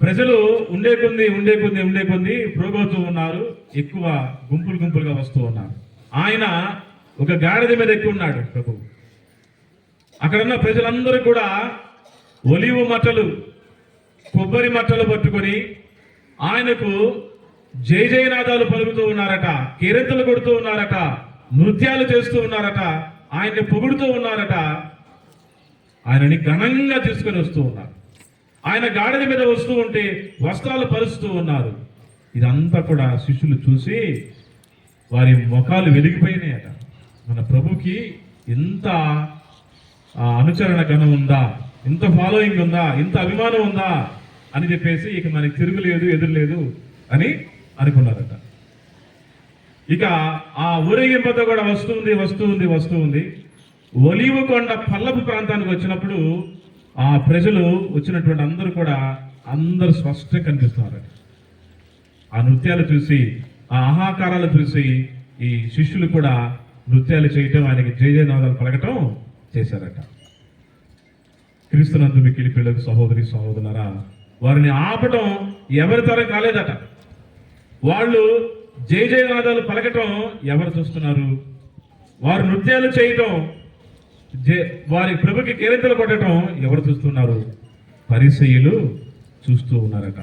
ప్రజలు ఉండే కొద్ది ప్రోగవుతూ ఉన్నారు, ఎక్కువ గుంపులుగా వస్తూ ఉన్నారు. ఆయన ఒక గాడిద మీద ఎక్కి ఉన్నాడు ప్రభు. అక్కడున్న ప్రజలందరూ కూడా ఒలివ మట్టలు, కొబ్బరి మట్టలు పట్టుకొని ఆయనకు జయ జయనాదాలు పలుకుతూ ఉన్నారట, కేరింతలు కొడుతూ ఉన్నారట, నృత్యాలు చేస్తూ ఉన్నారట, ఆయన్ని పొగుడుతూ ఉన్నారట, ఆయనని ఘనంగా తీసుకొని వస్తూ ఉన్నారు. ఆయన గాడిద మీద వస్తూ ఉంటే వస్త్రాలు పరుస్తూ ఉన్నారు. ఇదంతా కూడా శిష్యులు చూసి వారి ముఖాలు వెలిగిపోయినాయట. మన ప్రభుకి ఇంత అనుచరణ గణం ఉందా, ఇంత ఫాలోయింగ్ ఉందా, ఇంత అభిమానం ఉందా అని చెప్పేసి ఇక మనకి తిరుగులేదు, ఎదురులేదు అని అనుకున్నారట. ఇక ఆ ఊరేగింపుతో కూడా వస్తుంది. ఒలీవ కొండ పల్లపు ప్రాంతానికి వచ్చినప్పుడు ఆ ప్రజలు వచ్చినటువంటి అందరూ స్పష్టంగా కనిపిస్తున్నారు. ఆ నృత్యాలు చూసి, ఆ ఆహాకారాలు చూసి ఈ శిష్యులు కూడా నృత్యాలు చేయటం, ఆయనకి జయనాదాలు పలకటం చేశారట. క్రీస్తునందు మిక్కిలి పిల్లలకు సహోదరి సహోదరులారా, వారిని ఆపటం ఎవరి తరం కాలేదట. వాళ్ళు జయనాదాలు పలకటం ఎవరు చూస్తున్నారు? వారు నృత్యాలు చేయటం, వారి ప్రభుకి కేరింతలు కొట్టడం ఎవరు చూస్తున్నారు? పరిసయ్యులు చూస్తూ ఉన్నారట.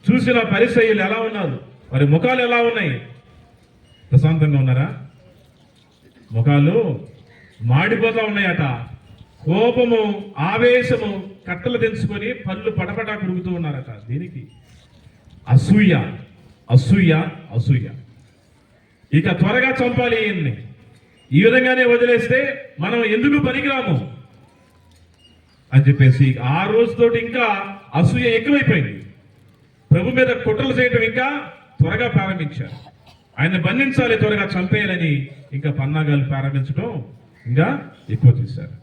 చూసిన పరిసయ్యులు ఎలా ఉన్నారు? వారి ముఖాలు ఎలా ఉన్నాయి? ప్రశాంతంగా ఉన్నారా? ముఖాలు మాడిపోతా ఉన్నాయట. కోపము, ఆవేశము కట్టలు తెంచుకొని పళ్ళు పటపటా కురుగుతూ ఉన్నారట. దీనికి అసూయ. ఇక త్వరగా చంపాలి ఈయన్ని, ఈ విధంగానే వదిలేస్తే మనం ఎందుకు పనికిరాము అని చెప్పేసి ఆ రోజుతోటి ఇంకా అసూయ ఎక్కువైపోయింది. ప్రభు మీద కుట్రలు చేయటం ఇంకా త్వరగా ప్రారంభించారు. ఆయన బంధించాలి, త్వరగా చంపేయాలని ఇంకా పన్నాగాలు ప్రారంభించడం ఇంకా ఎక్కువ చేశారు.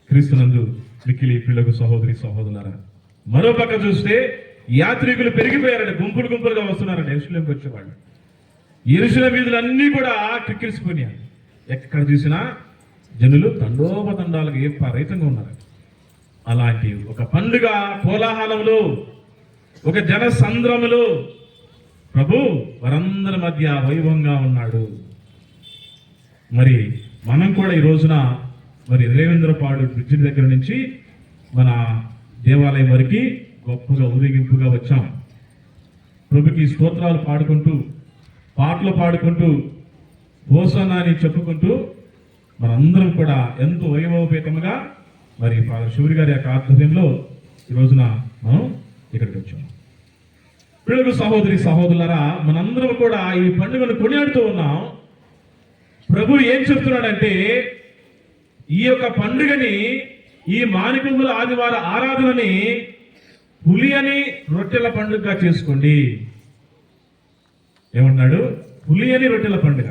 క్రీస్తునందు మిక్కిలి పిల్లకు సహోదరి సహోదరులారా, మరో పక్క చూస్తే యాత్రికులు పెరిగిపోయారండి. గుంపులుగా వస్తున్నారండి యెరూషలేముకి వచ్చేవాళ్ళు. యెరూషలేము వీధులన్నీ కూడా కిక్కిరిసిపోయినాయి. ఎక్కడ చూసినా జనులు తండోపతండాలకు విపరీతంగా ఉన్నారు. అలాంటి ఒక పండుగ కోలాహలంలో, ఒక జన సంద్రములో ప్రభు వారందరి మధ్య వైభవంగా ఉన్నాడు. మరి మనం కూడా ఈ రోజున మరి రేవేంద్రపాడు బ్రిడ్జి దగ్గర నుంచి మన దేవాలయం వరకు గొప్పగా ఊరేగింపుగా వచ్చాం. ప్రభుకి స్తోత్రాలు పాడుకుంటూ, పాటలు పాడుకుంటూ, హోసన్నా అని చెప్పుకుంటూ మనందరం కూడా ఎంతో వైభవపేతముగా మరి ఫాదర్ శివుడి గారి యొక్క ఆధ్వర్యంలో ఈ రోజున మనం ఇక్కడికి వచ్చాం. పిల్లలు సహోదరి సహోదరులారా, మనందరం కూడా ఈ పండుగను కొనియాడుతూ ఉన్నాం. ప్రభు ఏం చెప్తున్నాడంటే, ఈ యొక్క పండుగని, ఈ మానికంగుల ఆదివార ఆరాధనని పులియని రొట్టెల పండుగగా చేసుకోండి. ఏమన్నాడు? పులియని రొట్టెల పండుగ,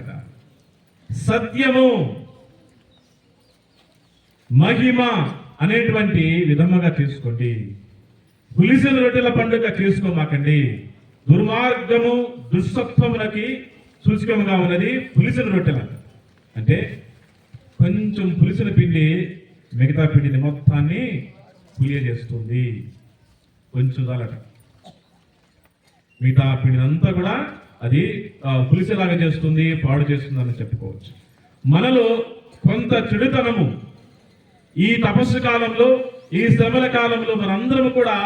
సత్యము, మహిమ అనేటువంటి విధముగా చేసుకోండి. పులిసిన రొట్టెల పండుగ చేసుకోమాకండి. దుర్మార్గము, దుస్సత్వములకి సూచకముగా ఉన్నది పులిసిన రొట్టెల. అంటే కొంచెం పులిసిన పిండి మిగతా పిండిని మొత్తాన్ని పులియజేస్తుంది. కొంచెం చాలట, మిగతా పిండిని అంతా కూడా అది పులిసేలాగా చేస్తుంది, పాడు చేస్తుంది అని చెప్పుకోవచ్చు. మనలో కొంత చెడుతనము ఈ తపస్సు కాలంలో, ఈ శ్రమల కాలంలో మనందరం కూడా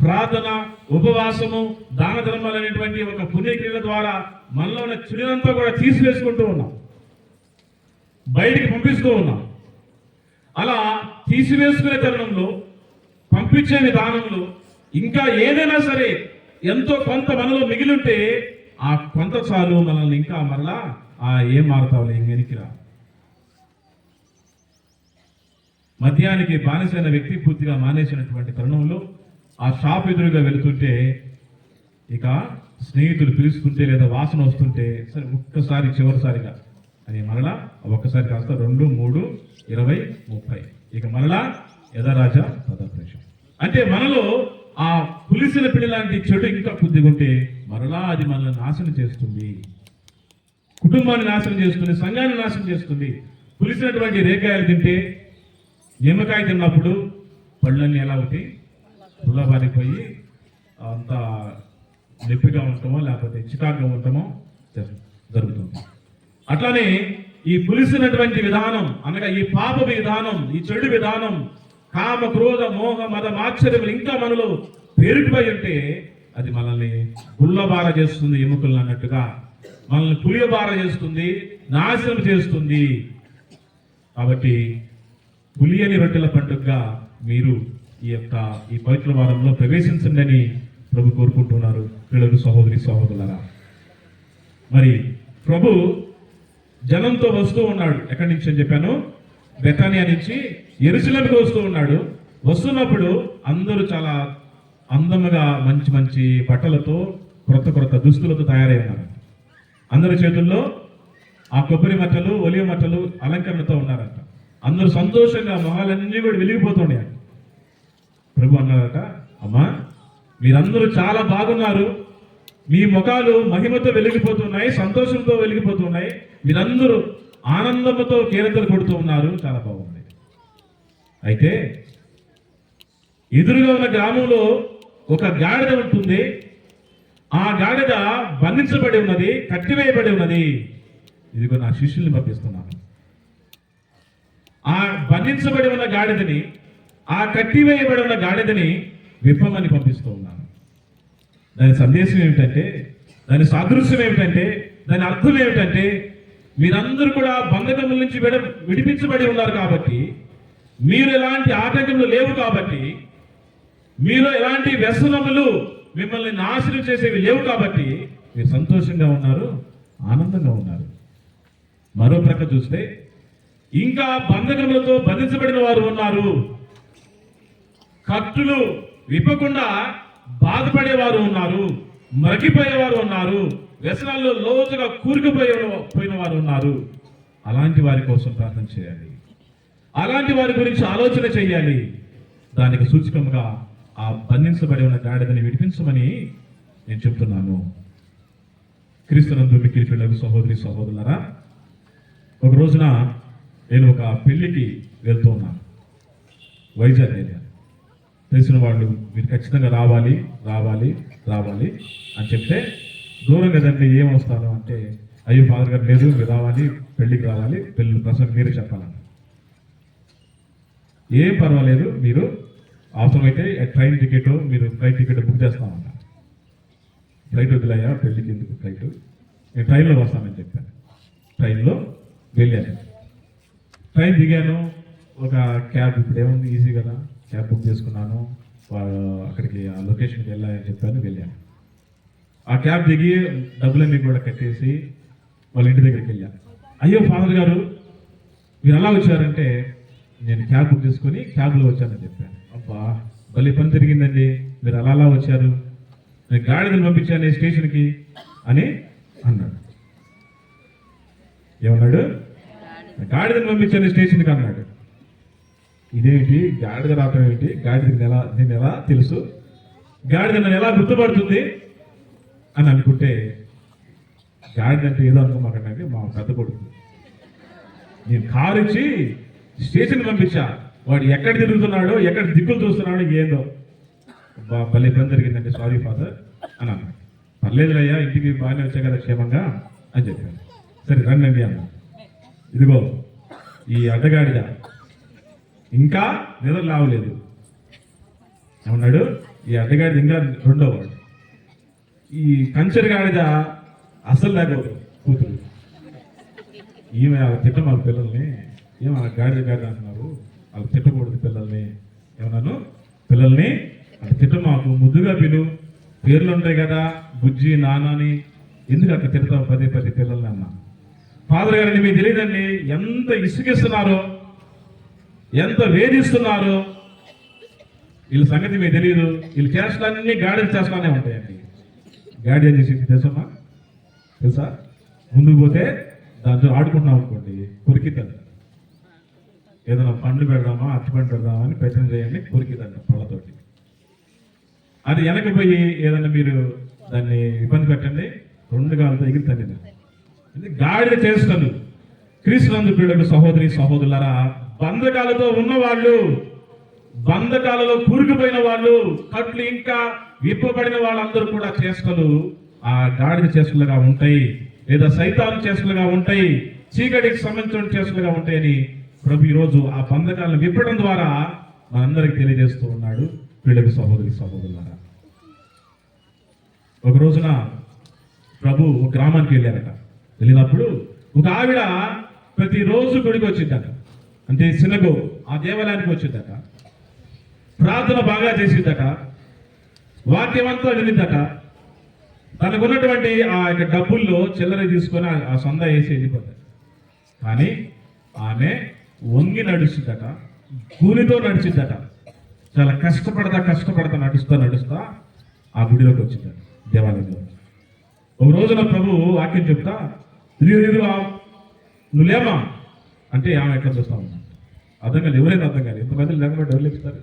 ప్రార్థన, ఉపవాసము, దాన ధర్మాలు అనేటువంటి ఒక పుణ్యక్రియల ద్వారా మనలో ఉన్న చెడునంతా కూడా తీసివేసుకుంటూ ఉన్నాం, బయటికి పంపిస్తూ ఉన్నాం. అలా తీసివేసుకునే తరుణంలో, పంపించే విధానంలో ఇంకా ఏదైనా సరే ఎంతో కొంత మనలో మిగిలింటే ఆ కొంత చాలు మనల్ని ఇంకా మరలా ఏం మారుతావులే ఇంకెనికిరా. మద్యానికి బానిసైన వ్యక్తి పూర్తిగా మానేసినటువంటి తరుణంలో ఆ షాప్ ఎదురుగా వెళుతుంటే ఇక స్నేహితులు పిలుస్తుంటే లేదా వాసన వస్తుంటే సరే ఒక్కసారి చివరిసారిగా అని మరలా ఒక్కసారి కాస్త 2, 3, 20, 30 ఇక మరలా యథారాజా పదాప్రేషం. అంటే మనలో ఆ పులిసిన పిడి లాంటి చెడు ఇంకా కొద్దిగా ఉంటే మరలా అది మనల్ని నాశనం చేస్తుంది, కుటుంబాన్ని నాశనం చేస్తుంది, సంఘాన్ని నాశనం చేస్తుంది. పులిసినటువంటి రేకాయలు తింటే, నిమ్మకాయ తిన్నప్పుడు పళ్ళన్నీ ఎలా అవుతాయి? పుల్లబారిపోయి అంత నొప్పిగా ఉంటామో లేకపోతే చికాకుగా ఉంటామో జరుగుతుంది. అట్లానే ఈ పులిసినటువంటి విధానం అనగా ఈ పాప విధానం, ఈ చెడు విధానం, కామ, క్రోధ, మోహ, మద, మాత్సర్యములు ఇంకా మనలో పేరుకుపోయి ఉంటే అది మనల్ని పుల్లబార చేస్తుంది, ఎముకలు అన్నట్టుగా మనల్ని పులియబార చేస్తుంది, నాశనం చేస్తుంది. కాబట్టి పులియని రొట్టెల పండుగగా మీరు ఈ పవిత్ర వారంలో ప్రవేశించండి అని ప్రభు కోరుకుంటున్నారు. పిల్లలు, సహోదరి సహోదరులారా, మరి ప్రభు జనంతో వస్తూ ఉన్నాడు. ఎక్కడి నుంచి అని చెప్పాను? బెతానియా నుంచి యెరూషలేముకు వస్తూ ఉన్నాడు. వస్తున్నప్పుడు అందరూ చాలా అందముగా మంచి మంచి బట్టలతో, క్రొత్త దుస్తులతో తయారై ఉన్నారు. అందరి చేతుల్లో ఆ కొబ్బరి మట్టలు, ఒలివ మట్టలు అలంకరణతో ఉన్నారంట. అందరూ సంతోషంగా మొహాలన్నీ కూడా వెలిగిపోతున్నాయి. ప్రభు అన్నారట, అమ్మా మీరందరూ చాలా బాగున్నారు, మీ ముఖాలు మహిమతో వెలిగిపోతున్నాయి, సంతోషంతో వెలిగిపోతున్నాయి, మీరందరూ ఆనందంతో కీర్తనలు కొడుతూ ఉన్నారు, చాలా బాగుంది. అయితే ఎదురుగా ఉన్న గ్రామంలో ఒక గాడిద ఉంటుంది. ఆ గాడిద బంధించబడి ఉన్నది, కట్టివేయబడి ఉన్నది. ఇదిగో నా శిష్యుల్ని పంపిస్తున్నాను. ఆ బంధించబడి ఉన్న గాడిదని, ఆ కట్టివేయబడి ఉన్న గాడిదని విప్పమని పంపిస్తూ ఉన్నాను. దాని సందేశం ఏమిటంటే, దాని సాదృశ్యం ఏమిటంటే, దాని అర్థం ఏమిటంటే, మీరందరూ కూడా బంధకముల నుంచి విడిపించబడి ఉన్నారు కాబట్టి, మీరు ఎలాంటి ఆటంకములు లేవు కాబట్టి, మీలో ఎలాంటి వ్యసనములు మిమ్మల్ని నాశనం చేసేవి లేవు కాబట్టి మీరు సంతోషంగా ఉన్నారు, ఆనందంగా ఉన్నారు. మరో ప్రక్క చూస్తే ఇంకా బంధకములతో బంధించబడిన వారు ఉన్నారు, కత్తులు విప్పకుండా బాధపడేవారు ఉన్నారు, మరగిపోయేవారు ఉన్నారు, వ్యసనాల్లో లోతుగా కూరుకుపోయిన వారు ఉన్నారు. అలాంటి వారి కోసం ప్రార్థన చేయాలి, అలాంటి వారి గురించి ఆలోచన చేయాలి. దానికి సూచకముగా ఆ బంధించబడి ఉన్న గాడిదని విడిపించమని నేను చెప్తున్నాను. క్రీస్తునందు మిక్కిలి సహోదరి సహోదరులారా, ఒక రోజున నేను ఒక పెళ్లికి వెళ్తూ ఉన్నాను. వైజాగ్ ఏరియా. తెలిసిన వాళ్ళు మీరు ఖచ్చితంగా రావాలి రావాలి రావాలి అని చెప్తే, దూరం కదండి ఏం వస్తాను అంటే, అయ్యో ఫాదర్ గారు లేదు, మీరు రావాలి, పెళ్లికి రావాలి, పెళ్లి ప్రసంగం మీరే చెప్పాలన్న. ఏం పర్వాలేదు, మీరు అవసరమైతే ట్రైన్ టికెట్, మీరు ఫ్లైట్ టికెట్ బుక్ చేస్తామన్న. ఫ్లైట్ వదిలేయా, పెళ్లికి ఎందుకు ఫ్లైట్, నేను ట్రైన్లో వస్తానని చెప్పాను. ట్రైన్లో వెళ్ళాను, ట్రైన్ దిగాను. ఒక క్యాబ్, ఇప్పుడు ఏముంది ఈజీ కదా, క్యాబ్ బుక్ చేసుకున్నాను. అక్కడికి ఆ లొకేషన్కి వెళ్ళాలని చెప్పాను, వెళ్ళాను. ఆ క్యాబ్ దిగి డబ్బులన్నీ కూడా కట్టేసి వాళ్ళ ఇంటి దగ్గరికి వెళ్ళాను. అయ్యో ఫాదర్ గారు మీరు ఎలా వచ్చారంటే, నేను క్యాబ్ బుక్ చేసుకొని క్యాబ్లో వచ్చానని చెప్పాను. అబ్బా భలే పని తిరిగిందండి, మీరు అలా వచ్చారు, నేను గాడిదను పంపించాను స్టేషన్కి అని అన్నాడు. ఏమన్నాడు? గాడిదను పంపించాను స్టేషన్కి అన్నాడు. ఇదేమిటి గాడిద రావటం ఏంటి, గాడిద నేను ఎలా తెలుసు, గాడిద నన్ను ఎలా గుర్తుపడుతుంది అని అనుకుంటే, గాడిద అంటే ఏదో అనుకోమాకండి, మా పెద్ద కొడుకు. నేను కారు ఇచ్చి స్టేషన్కి పంపించా, వాడు ఎక్కడ తిరుగుతున్నాడో, ఎక్కడ దిక్కులు చూస్తున్నాడో ఏందో. భలే పని జరిగిందండి, సారీ ఫాదర్ అని అన్నాడు. పర్లేదులయ్యా, ఇంటికి బాగానే వచ్చా కదా క్షేమంగా అని చెప్పాను. సరే రండి అన్న. ఇదిగో ఈ అడ్డగాడిద ఇంకా నిద్ర లావలేదు. ఏమన్నాడు? ఈ అడ్డగాడిద ఇంకా రెండో వాడు. ఈ కంచెరి గాడిద అసలు లేకపోతే కూతురు. ఈమె అలా తిట్టమాకు పిల్లల్ని, ఏమో గాడిద అంటున్నారు, అలా తిట్టకూడదు పిల్లల్ని. ఏమన్నాను? పిల్లల్ని అలా తిట్టమాకు, ముద్దుగా పిలు, పేర్లు ఉంటాయి కదా, బుజ్జి నాన్నని, ఎందుకు అట్లా తిడతావు పదే పిల్లల్ని అన్నా. ఫాదర్ గారిని మీకు తెలియదండి, ఎంత ఇసుకిస్తున్నారో, ఎంత వేధిస్తున్నారో, వీళ్ళ సంగతి మీకు తెలియదు. వీళ్ళు చేష్టలన్నీ గాడిద చేష్టలానే ఉంటాయండి. గాడిద చేసేది తెలుసమ్మా, తెలుసా? ముందుకు పోతే దాంతో ఆడుకుంటున్నాం అనుకోండి, కొరికిద్దంట. ఏదైనా పండ్లు పెడదామా, అరటిపండు పెడదామా అని ప్రయత్నం చేయండి, కొరికిద్దంట పళ్ళతోటి. అది వెనకపోయి ఏదైనా మీరు దాన్ని ఇబ్బంది పెట్టండి, రెండు కాళ్ళతో ఎగురుతుంది. గాడిద చేస్తాను. క్రీస్తునందు ప్రియులకు సహోదరి సహోదరులారా, బంధకాలతో ఉన్నవాళ్ళు, బంధకాలలో కూరుకుపోయిన వాళ్ళు, కట్లు ఇంకా విప్పబడిన వాళ్ళందరూ కూడా చేష్టలు ఆ గాడిద చేష్టలుగా ఉంటాయి, లేదా సైతాను చేష్టలుగా ఉంటాయి, చీకటికి సంబంధించిన చేష్టలుగా ఉంటాయని ప్రభు ఈరోజు ఆ బంధకాలను విప్పడం ద్వారా మనందరికి తెలియజేస్తూ ఉన్నాడు. ప్రియులకు సహోదరి సహోదరులారా, ఒక రోజున ప్రభు ఒక గ్రామానికి వెళ్ళారట. వెళ్ళినప్పుడు ఒక ఆవిడ ప్రతిరోజు గుడికి వచ్చిందట, అంటే సినగోగ్, ఆ దేవాలయానికి వచ్చిందట. ప్రార్థన బాగా చేసిందట, వాక్యం అంతా వినిద్దట. తనకున్నటువంటి ఆ యొక్క డబ్బుల్లో చిల్లర తీసుకొని ఆ సొంత వేసి వెళ్ళిపోతాడు. కానీ ఆమె వంగి నడుస్తుందట, కూలితో నడిచిద్దట. చాలా కష్టపడతా నడుస్తా ఆ గుడిలోకి వచ్చిందట, దేవాలయంలో. ఒక రోజున ప్రభు వాక్యం చెప్తా, ఇదిగో నువ్వు లేమా అంటే ఆమె ఎట్లా చూస్తా ఉన్నా అర్థం కాదు, ఎవరైనా అర్థం కాదు, ఇంతమంది లేకపోతే ఎవరు లేపుతారు.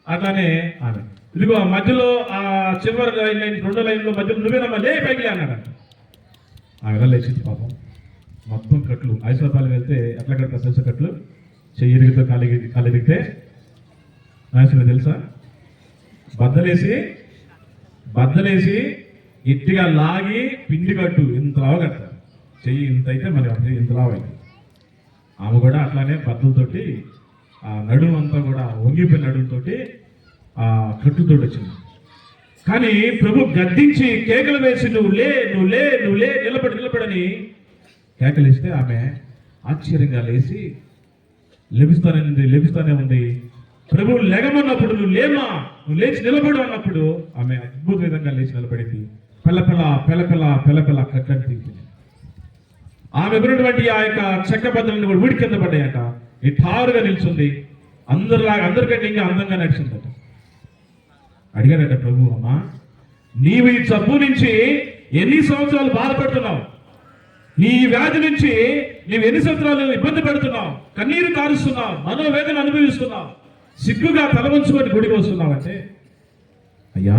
అట్లానే ఆమె ఇదిగో మధ్యలో ఆ చివరి లైన్ రెండో లైన్లో మధ్యలో నువ్వేనమ్మా లే పైకి అన్నాడంట. ఆమె ఎలా లేచింది పాపం. మొత్తం కట్లు ఐశ్వర్యాలు వెళ్తే ఎట్లా కడతారు తెలుసా? కట్లు చెయ్యిరిగితో కాలిరిగితే నాయకులు తెలుసా? బద్దలేసి గట్టిగా లాగి పిండి కట్టు ఇంత లావు కడతారు. చెయ్యి ఇంత అయితే మరి ఇంత లావు అయింది. ఆమె కూడా అట్లానే బద్దలతోటి ఆ నడుము అంతా కూడా వంగిపోయిన నడుముతోటి ఆ కట్టుతోటి వచ్చింది. కానీ ప్రభు గద్దించి కేకలు వేసి నువ్వు లే నిలబడని కేకలేస్తే ఆమె ఆశ్చర్యంగా లేచి లెగుస్తానే ఉంది. ప్రభు లెగమన్నప్పుడు నువ్వు లేచి నిలబడు అన్నప్పుడు ఆమె అద్భుత విధంగా లేచి నిలబడింది. పెళ్ళ కట్లని తీపింది. ఆమె ఉన్నటువంటి ఆ యొక్క చెక్క బద్దలను కూడా ఊడి కింద పడ్డాయట. ఇఠారుగా నిల్చుంది. అందరికంటే ఇంకా అందంగా నడిచిందట. అడిగాడట ప్రభు, అమ్మా నీవు ఈ జబ్బు నుంచి ఎన్ని సంవత్సరాలు బాధపడుతున్నావు? నీ వ్యాధి నుంచి నీవు ఎన్ని సంవత్సరాలు ఇబ్బంది పడుతున్నావు, కన్నీరు కారుస్తున్నావు, మనోవేదన అనుభవిస్తున్నావు, సిగ్గుగా తల వంచుకొని గుడికి వస్తున్నావు అంటే, అయ్యా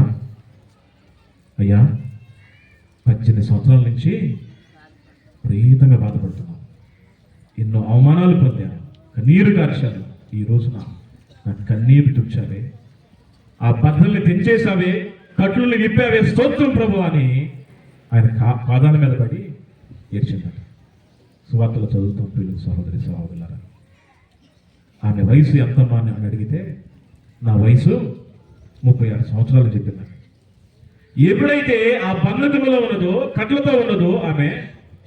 18 సంవత్సరాల నుంచి విపరీతంగా బాధపడుతున్నాను, ఎన్నో అవమానాలు పొందాను, కన్నీరు కార్చాను, ఈ రోజున నాకు కన్నీరు తుడిచావే, ఆ బద్దల్ని తెంచేసావే, కట్లుని విప్పావే, స్తోత్రం ప్రభు అని ఆయన పాదాల మీద పడి ఏడ్చిందట. సువార్తలు చదువుతాం పిల్లలు, సహోదరులారా. ఆమె వయసు ఎంతమ్మా అని అడిగితే నా వయసు 36 సంవత్సరాలు చెప్పింది. ఎప్పుడైతే ఆ బంధకములో ఉన్నదో, కట్లతో ఉన్నదో, ఆమె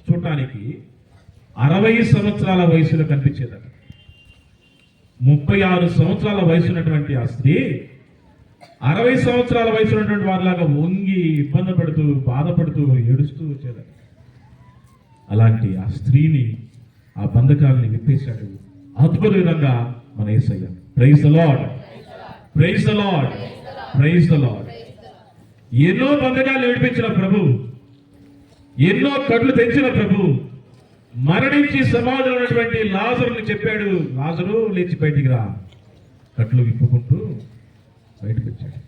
చూడటానికి 60 సంవత్సరాల వయసులో కనిపించేదట. 36 సంవత్సరాల వయసు ఉన్నటువంటి ఆ స్త్రీ 60 సంవత్సరాల వయసు ఉన్నటువంటి వారిలాగా వంగి ఇబ్బంది పడుతూ బాధపడుతూ ఏడుస్తూ వచ్చేదట. అలాంటి ఆ స్త్రీని, ఆ బంధకాలని విప్పేశాడు అద్భుత విధంగా మన యేసయ్య. Praise the lord, praise the lord, praise the lord. ఎన్నో బంధకాలు విడిపించిన ప్రభు, ఎన్నో కట్లు తెంచిన ప్రభు, మరణించి సమాధిలో ఉన్నటువంటి లాజరుని చెప్పాడు, లాజరు లేచి బయటికి రా. కట్లు విప్పుకుంటూ బయటకు వచ్చాడు.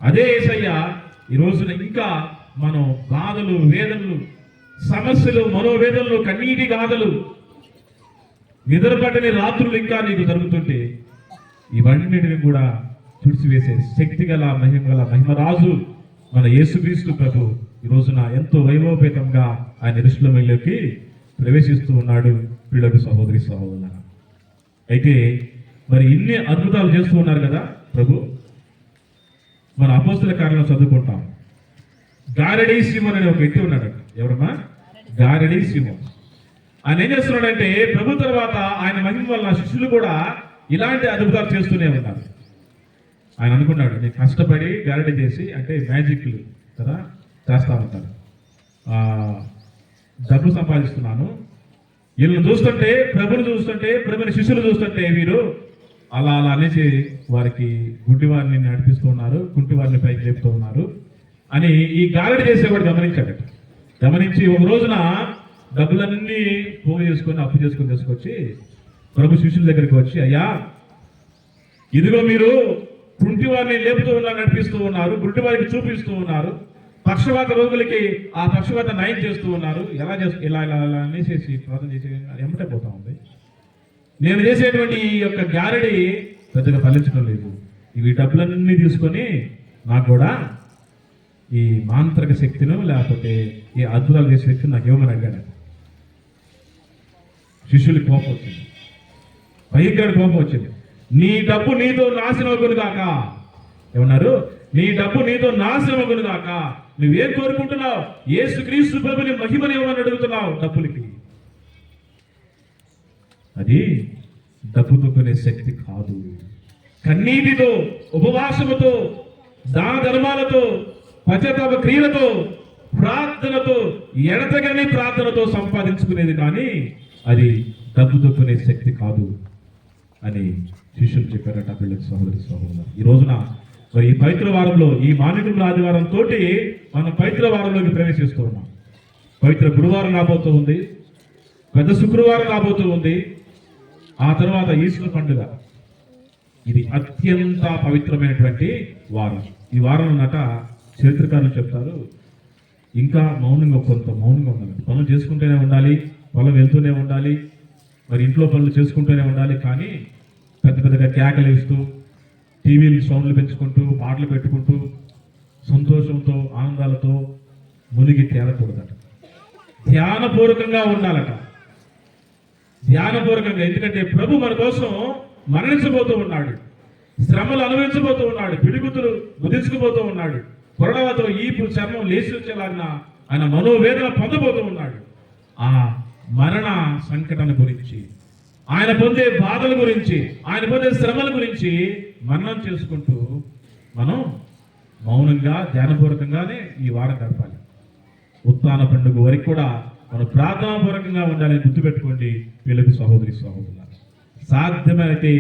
అదే యేసయ్య ఈ రోజున ఇంకా మనం బాధలు, వేదనలు, సమస్యలు, మనోవేదనలు, కన్నీటి గాథలు, నిద్రపట్టని రాత్రులు ఇంకా నీకు జరుగుతుంటే ఇవన్నిటిని కూడా తుడిచివేసే శక్తి గల మహిమరాజు మన యేసుక్రీస్తు ప్రభు ఈ రోజున ఎంతో వైభవపేతంగా ఆయన యెరూషలేములోకి ప్రవేశిస్తూ ఉన్నాడు. ప్రియులకు సహోదరులారా, అయితే మరి ఇన్ని అద్భుతాలు చేస్తూ ఉన్నారు కదా ప్రభు. మన అపోస్తల కార్యాలను చదువుకుంటాం. గారడీ సీమోన్ అనే ఒక వ్యక్తి ఉన్నాడు. ఎవరమ్మా? గారడీ సీమోన్. ఆయన ఏం చేస్తున్నాడంటే ప్రభు తర్వాత ఆయన మహిమ వల్ల శిష్యులు కూడా ఇలాంటి అద్భుతాలు చేస్తూనే ఉన్నారు. ఆయన అనుకున్నాడు, నేను కష్టపడి గారడీ చేసి, అంటే మ్యాజిక్లు కదా చేస్తా ఉంటారు, డబ్బు సంపాదిస్తున్నాను, వీళ్ళని చూస్తుంటే, ప్రభుని శిష్యులు చూస్తుంటే వీరు అలా అనేసి వారికి గుడ్డివారిని నడిపిస్తూ ఉన్నారు, కుంటివారిని పైకి లేపుతూ ఉన్నారు అని ఈ గారడీ చేసేవాడు గమనించాడట. గమనించి ఒక రోజున డబ్బులన్నీ పోగు చేసుకొని అప్పు చేసుకొని తీసుకొచ్చి ప్రభు శిష్యుల దగ్గరికి వచ్చి, అయ్యా ఇదిగో మీరు కుంటి వారిని లేపుతూ ఉన్నారు, నడిపిస్తూ ఉన్నారు, గుడ్డి వారికి చూపిస్తూ ఉన్నారు, పక్షవాత రోగులకి ఆ పక్షవాత నయం చేస్తూ ఉన్నారు, ఇలా అనేసేసి ప్రార్థన చేసి ఎమ్మటే పోతా ఉంది. నేను చేసేటువంటి ఈ యొక్క గారడీ పెద్దగా ఫలించడం లేదు, ఇవి డబ్బులన్నీ తీసుకొని నాకు కూడా ఈ మాంత్రిక శక్తిను లేకపోతే ఈ అద్భుతాలు చేసే శక్తిని నాకు ఇవ్వమని అడిగాడు. శిష్యులకి కోపం వచ్చింది, భయంకర కోపం వచ్చింది. నీ డబ్బు నీతో నాశనం అగును గాక. ఏమన్నారు? నీ డబ్బు నీతో నాశనం అగును గాక. నువ్వేం కోరుకుంటున్నావు? యేసుక్రీస్తు ప్రభుని మహిమని ఇవ్వమని అడుగుతున్నావు డబ్బులకి. అది డబ్బుతో కొనే శక్తి కాదు. కన్నీటితో, ఉపవాసముతో, దాన ధర్మాలతో, పశ్చాత్తాప క్రియలతో, ప్రార్థనతో, ఎడతగని ప్రార్థనతో సంపాదించుకునేది కానీ అది డబ్బుతో కొనే శక్తి కాదు అని శిష్యులు చెప్పారట. పిల్లల సహోదరి సహోదరు, ఈ రోజున మరి ఈ పవిత్ర వారంలో, ఈ మానికుల ఆదివారం తోటి మనం పవిత్ర వారంలోకి ప్రవేశిస్తూ ఉన్నాం. పవిత్ర గురువారం రాబోతూ ఉంది, పెద్ద శుక్రవారం రాబోతూ ఉంది, ఆ తర్వాత ఈస్టర్ పండుగ. ఇది అత్యంత పవిత్రమైనటువంటి వారం. ఈ వారం నట చరిత్రకారులు చెప్తారు, ఇంకా కొంత మౌనంగా ఉండాలి. పనులు చేసుకుంటూనే ఉండాలి, పొలం వెళ్తూనే ఉండాలి, మరి ఇంట్లో పనులు చేసుకుంటూనే ఉండాలి. కానీ పెద్ద పెద్దగా కేకలు వేస్తూ, టీవీలు సౌండ్లు పెంచుకుంటూ, పాటలు పెట్టుకుంటూ, సంతోషంతో ఆనందాలతో మునిగి తేలకూడదట. ధ్యానపూర్వకంగా ఉండాలట, ధ్యానపూర్వకంగా. ఎందుకంటే ప్రభు మన కోసం మరణించబోతూ ఉన్నాడు, శ్రమలు అనుభవించబోతూ ఉన్నాడు, పిడిగుతులు బుధించుకుపోతూ ఉన్నాడు, కొరడలతో ఈపు చర్మం లేచి వచ్చేలాగిన ఆయన మనోవేదన పొందబోతూ ఉన్నాడు. ఆ మరణ సంకటన గురించి, ఆయన పొందే బాధల గురించి, ఆయన పొందే శ్రమల గురించి మరణం చేసుకుంటూ మనం మౌనంగా ధ్యానపూర్వకంగానే ఈ వారం గడపాలి. ఉత్థాన పండుగ వరకు కూడా మనం ప్రార్థనాపూర్వకంగా ఉండాలని గుర్తుపెట్టుకోండి వీళ్ళకి సహోదరి సహోదరులారా. సాధ్యమైతే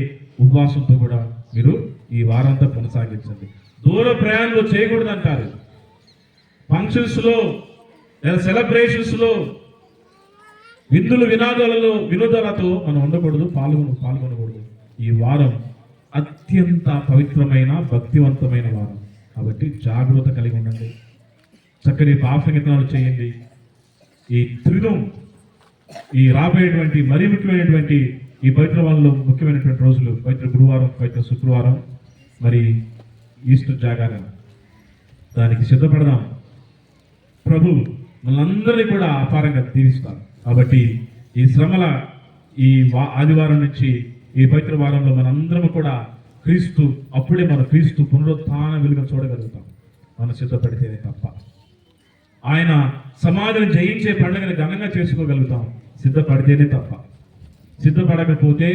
ఉపవాసంతో కూడా మీరు ఈ వారంతా కొనసాగించండి. దూర ప్రయాణాలు చేయకూడదు అంటారు. ఫంక్షన్స్లో లేదా సెలబ్రేషన్స్లో వినోదాలతో మనం ఉండకూడదు, పాల్గొనకూడదు. ఈ వారం అత్యంత పవిత్రమైన భక్తివంతమైన వారం కాబట్టి జాగ్రత్త కలిగి ఉండండి. చక్కని పాపసంగీతనాలు చేయండి. ఈ త్రిదం, ఈ రాబోయేటువంటి మరీ ముఖ్యమైనటువంటి ఈ పవిత్ర వారంలో ముఖ్యమైనటువంటి రోజులు పవిత్ర గురువారం, పవిత్ర శుక్రవారం, మరి ఈస్టర్ జాగారం. దానికి సిద్ధపడదాం. ప్రభు మనందరినీ కూడా అపారంగా దీవిస్తారు. కాబట్టి ఈ శ్రమల ఈ ఆదివారం నుంచి ఈ పవిత్ర వారంలో మనందరం కూడా అప్పుడే మన క్రీస్తు పునరుత్థాన వెలుగును చూడగలుగుతాం, మనం సిద్ధపడితేనే తప్ప. ఆయన సమాధిని జయించే పండుగను ఘనంగా చేసుకోగలుగుతాం సిద్ధపడితేనే తప్ప. సిద్ధపడకపోతే,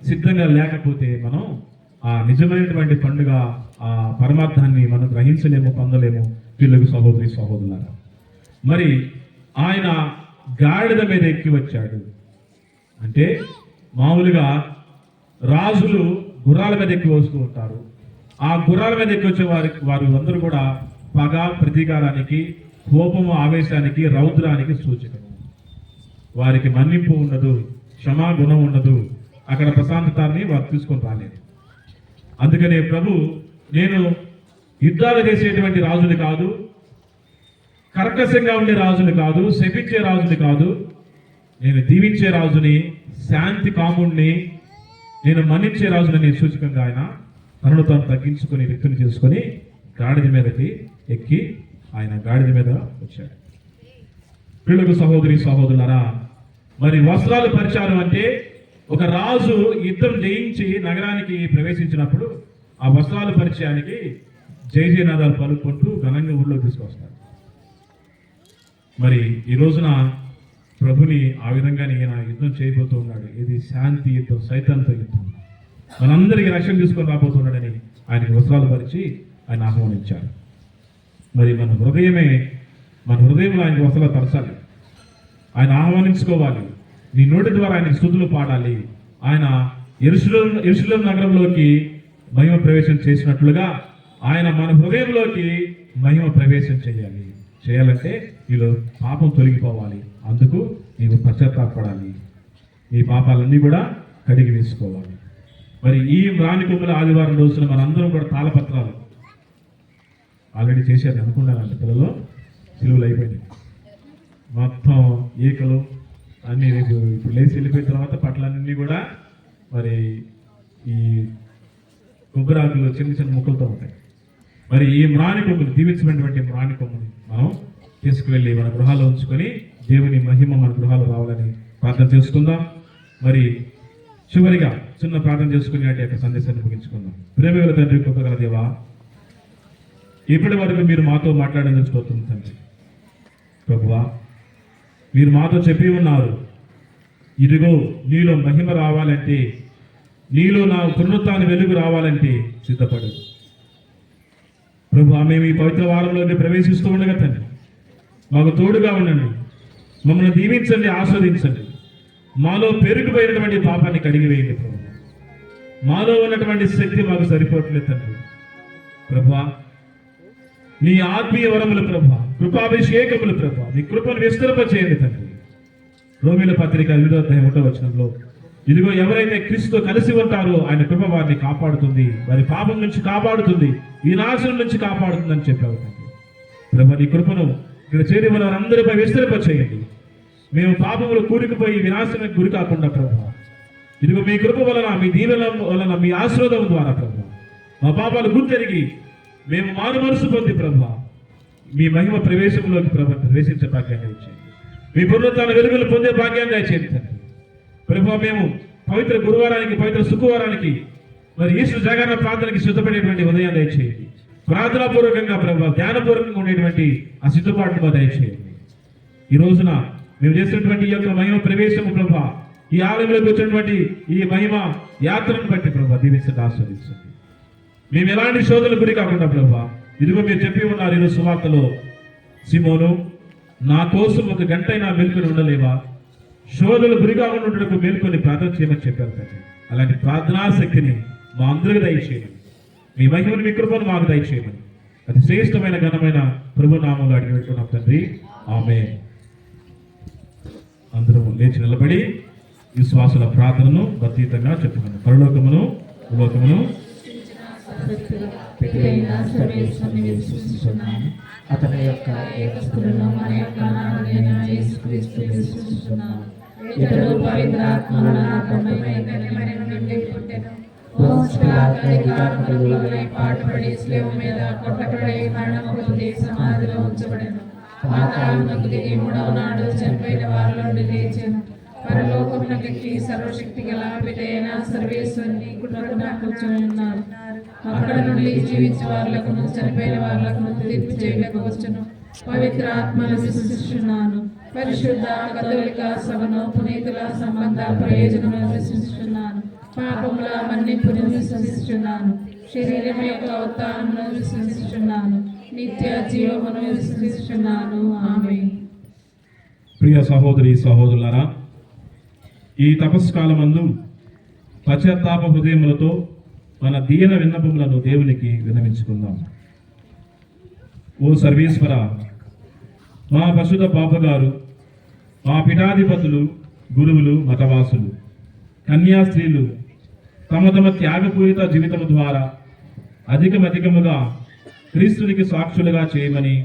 సిద్ధంగా లేకపోతే మనం ఆ నిజమైనటువంటి పండుగ, ఆ పరమార్థాన్ని మనం గ్రహించలేము, పొందలేము. పిల్లలు సహోదరి సహోదరులారా, మరి ఆయన గాడిద మీద ఎక్కి వచ్చాడు అంటే మామూలుగా రాజులు గుర్రాల మీద ఎక్కి వస్తూ ఉంటారు. ఆ గుర్రాల మీద ఎక్కి వచ్చే వారు అందరూ కూడా పగ, ప్రతీకారానికి, కోపము, ఆవేశానికి, రౌద్రానికి సూచకము. వారికి మన్నింపు ఉండదు, క్షమాగుణం ఉండదు, అక్కడ ప్రశాంతతాన్ని వారు తీసుకొని రాలేదు. అందుకనే ప్రభు, నేను యుద్ధాలు చేసేటువంటి రాజుని కాదు, కర్కశంగా ఉండే రాజుని కాదు, శపించే రాజుని కాదు, నేను దీవించే రాజుని, శాంతి కాముణ్ణి, నేను మన్నించే రాజుని సూచకంగా ఆయన తనను తాను తగ్గించుకొని, వ్యక్తిని చేసుకొని గాడిద మీదకి ఎక్కి ఆయన గాడిద మీద వచ్చాడు. పిల్లలకు సహోదరి సహోదరులారా, మరి వస్త్రాలు పరిచారం అంటే ఒక రాజు యుద్ధం జయించి నగరానికి ప్రవేశించినప్పుడు ఆ వస్త్రాలు పరిచయానికి జయజయనాదాలు పలుకుంటూ ఘనంగా ఊళ్ళో తీసుకొస్తాడు. మరి ఈ రోజున ప్రభుని ఆ విధంగా ఈయన యుద్ధం చేయబోతూ ఉన్నాడు. ఇది శాంతి యుద్ధం, సైతాన్తో యుద్ధం. మనందరికీ రక్షణ తీసుకొని రాబోతున్నాడని ఆయనకి వస్త్రాలు పరిచి ఆయన ఆహ్వానించారు. మరి మన హృదయంలో ఆయన వస్త్రాలు పరచాలి, ఆయన ఆహ్వానించుకోవాలి. నీ నోటి ద్వారా ఆయన స్తుతులు పాడాలి. ఆయన యెరూషలేము నగరంలోకి మహిమ ప్రవేశం చేసినట్లుగా ఆయన మన హృదయంలోకి మహిమ ప్రవేశం చేయాలంటే నీలో పాపం తొలగిపోవాలి. అందుకు నీవు పశ్చాత్తాపడాలి, నీ పాపాలన్నీ కూడా కడిగి వేసుకోవాలి. మరి ఈ రాణికొమ్మల ఆదివారం రోజున మనందరం కూడా తాళపత్రాలు ఆల్రెడీ చేశారు అనుకున్నానండి. పిల్లలు సిలువలు అయిపోయినాయి, మొత్తం ఈకలు అన్నీ రేపు ఇప్పుడు లేచి వెళ్ళిపోయిన తర్వాత పట్లన్నీ కూడా మరి ఈ కొబ్బరాకులు చిన్న చిన్న ముక్కలతో ఉంటాయి. మరి ఈ మ్రాణి కొమ్ములు, దీవించినటువంటి మ్రాణి కొమ్ముని మనం తీసుకువెళ్ళి మన గృహాల్లో ఉంచుకొని దేవుని మహిమ మన గృహాలు రావాలని ప్రార్థన చేసుకుందాం. మరి చివరిగా చిన్న ప్రార్థన చేసుకుని నాటి యొక్క సందేశాన్ని ముగించుకుందాం. ప్రేమగల తండ్రి, కృపగల దేవా, ఇప్పటి వరకు మీరు మాతో మాట్లాడేందుకు స్తోత్రం తండ్రి. ప్రభువా, మీరు మాతో చెప్పి ఉన్నారు, ఇదిగో నీలో మహిమ రావాలంటే, నీలో నా పునరుత్థాన వెలుగు రావాలంటే సిద్ధపడు. ప్రభు మేము ఈ పవిత్ర వారంలోకి ప్రవేశిస్తూ ఉండగా తండ్రి మాకు తోడుగా ఉండండి, మమ్మల్ని దీవించండి, ఆస్వాదించండి. మాలో పెరిగిపోయినటువంటి పాపాన్ని కడిగివేయండి ప్రభు. మాలో ఉన్నటువంటి శక్తి మాకు సరిపోవట్లేదు తండ్రి. ప్రభా నీ ఆత్మీయ వరములు ప్రభా, కృపాభిషేకములు ప్రభా, నీ కృపను విస్తరింప చేయండి తండ్రి. రోమిల పత్రిక 8:1 ఇదిగో ఎవరైతే క్రీస్తుతో కలిసి ఉంటారో ఆయన కృప వారిని కాపాడుతుంది, వారి పాపం నుంచి కాపాడుతుంది, ఈ నాశనం నుంచి కాపాడుతుందని చెప్పావు తండ్రి. ప్రభా నీ కృపను ఇక్కడ చేరి వారందరిపై విస్తరింప చేయండి. మేము పాపములు కూరుకుపోయి వినాశనానికి గురి కాకుండా ప్రభా, ఇదిగో మీ కృప వలన, మీ దీవెన వలన, మీ ఆశీర్వాదం ద్వారా ప్రభా మా పాపాలు గుర్తెరిగి మేము మారు మనసు పొంది ప్రభా మీ మహిమ ప్రవేశంలోకి ప్రభా ప్రవేశించే భాగ్యాన్ని ఇచ్చేయండి. మీ పునరుత్థాన వెలుగులు పొందే భాగ్యాన్ని దయచేయండి తండ్రి. ప్రభా మేము పవిత్ర గురువారానికి, పవిత్ర శుక్రవారానికి, మరి ఈశ్వర జాగరణ ప్రార్థనకి సిద్ధపడేటువంటి ఉదయం దయచేయండి. ప్రార్థనాపూర్వకంగా ప్రభా ధ్యానపూర్వకంగా ఉండేటువంటి ఆ సిద్ధపాటును దయచేయండి. ఈ రోజున మేము చేసినటువంటి ఈ యొక్క మహిమ ప్రవేశము ప్రభా, ఈ ఆలయంలోకి వచ్చినటువంటి ఈ మహిమ యాత్రను బట్టి ప్రభా దీవించండి, ఆస్వాదించండి. మేము ఎలాంటి శోధనలు గురి కాకుండా ప్రభా, ఇదిగో మీరు చెప్పి ఉన్నారు ఈరోజు సువార్తలో, సిమోను నా కోసం 1 గంట అయినా మేల్కొని ఉండలేవా, శోధనలు గురి కాకుండా ఉండటకు మేల్కొని ప్రార్థన చేయమని చెప్పారు తండ్రి. అలాంటి ప్రార్థనా శక్తిని మా అందరికీ దయచేయమని, మీ మహిమను, మీ కృపను మాకు దయచేయమని అతి శ్రేష్టమైన ఘనమైన ప్రభు నామంలో అడిగి పెట్టుకున్నాం తండ్రి. ఆమేన్. అందరం లేచి నిలబడి విశ్వాసుల ప్రార్థనను అతీతంగా చెప్పుకున్నాం. పరలోకమును భూలోకమును అతని యొక్క ఏకస్తులను మన యొక్క నాథుడైన యేసుక్రీస్తు విశ్వసిస్తున్నాను. ఇతడు పవిత్రాత్మల నామముపై కనికరము నుండి పుట్టెను. పాటుపడి శిలువ మీద కొట్టబడి మరణము పొంది సమాధిలో ఉంచబడెను. పాతాళమునకు దిగి 3వ నాడు చనిపోయిన వారిలో నుండి లేచెను. పరలోకమునకెక్కి సర్వశక్తి గల పితైన సర్వేశ్వరుని కుడివైపున కూర్చొని ఉన్నారు. అక్కడ నుండి జీవించే వారులకును చనిపోయిన వారులకును తీర్పు చేయడానికి వచ్చును. పవిత్ర ఆత్మను విశ్వసిస్తున్నాను. పరిశుద్ధ కథోలిక సభను, పునీతుల సంబంధ ప్రయోజనములను విశ్వసిస్తున్నాను. పాపముల మన్నింపును విశ్వసిస్తున్నాను. శరీరం యొక్క ఉత్థానమును విశ్వసిస్తున్నాను. నిత్య జీవమును విశ్వసిస్తున్నాను. ఆమేన్. ప్రియ సహోదరి సహోదరులారా, ఈ తపస్కాలమందు పశ్చాత్తాప హృదయములతో మన దీన విన్నపములను దేవునికి విన్నవించుకుందాం. ఓ సర్వేశ్వర, మా పశుధ పాపగారు, మా పీఠాధిపతులు, గురువులు, మతవాసులు, కన్యాస్త్రీలు తమ తమ త్యాగపూరిత జీవితము ద్వారా అధికముగా క్రీస్తునికి సాక్షులుగా చేయమని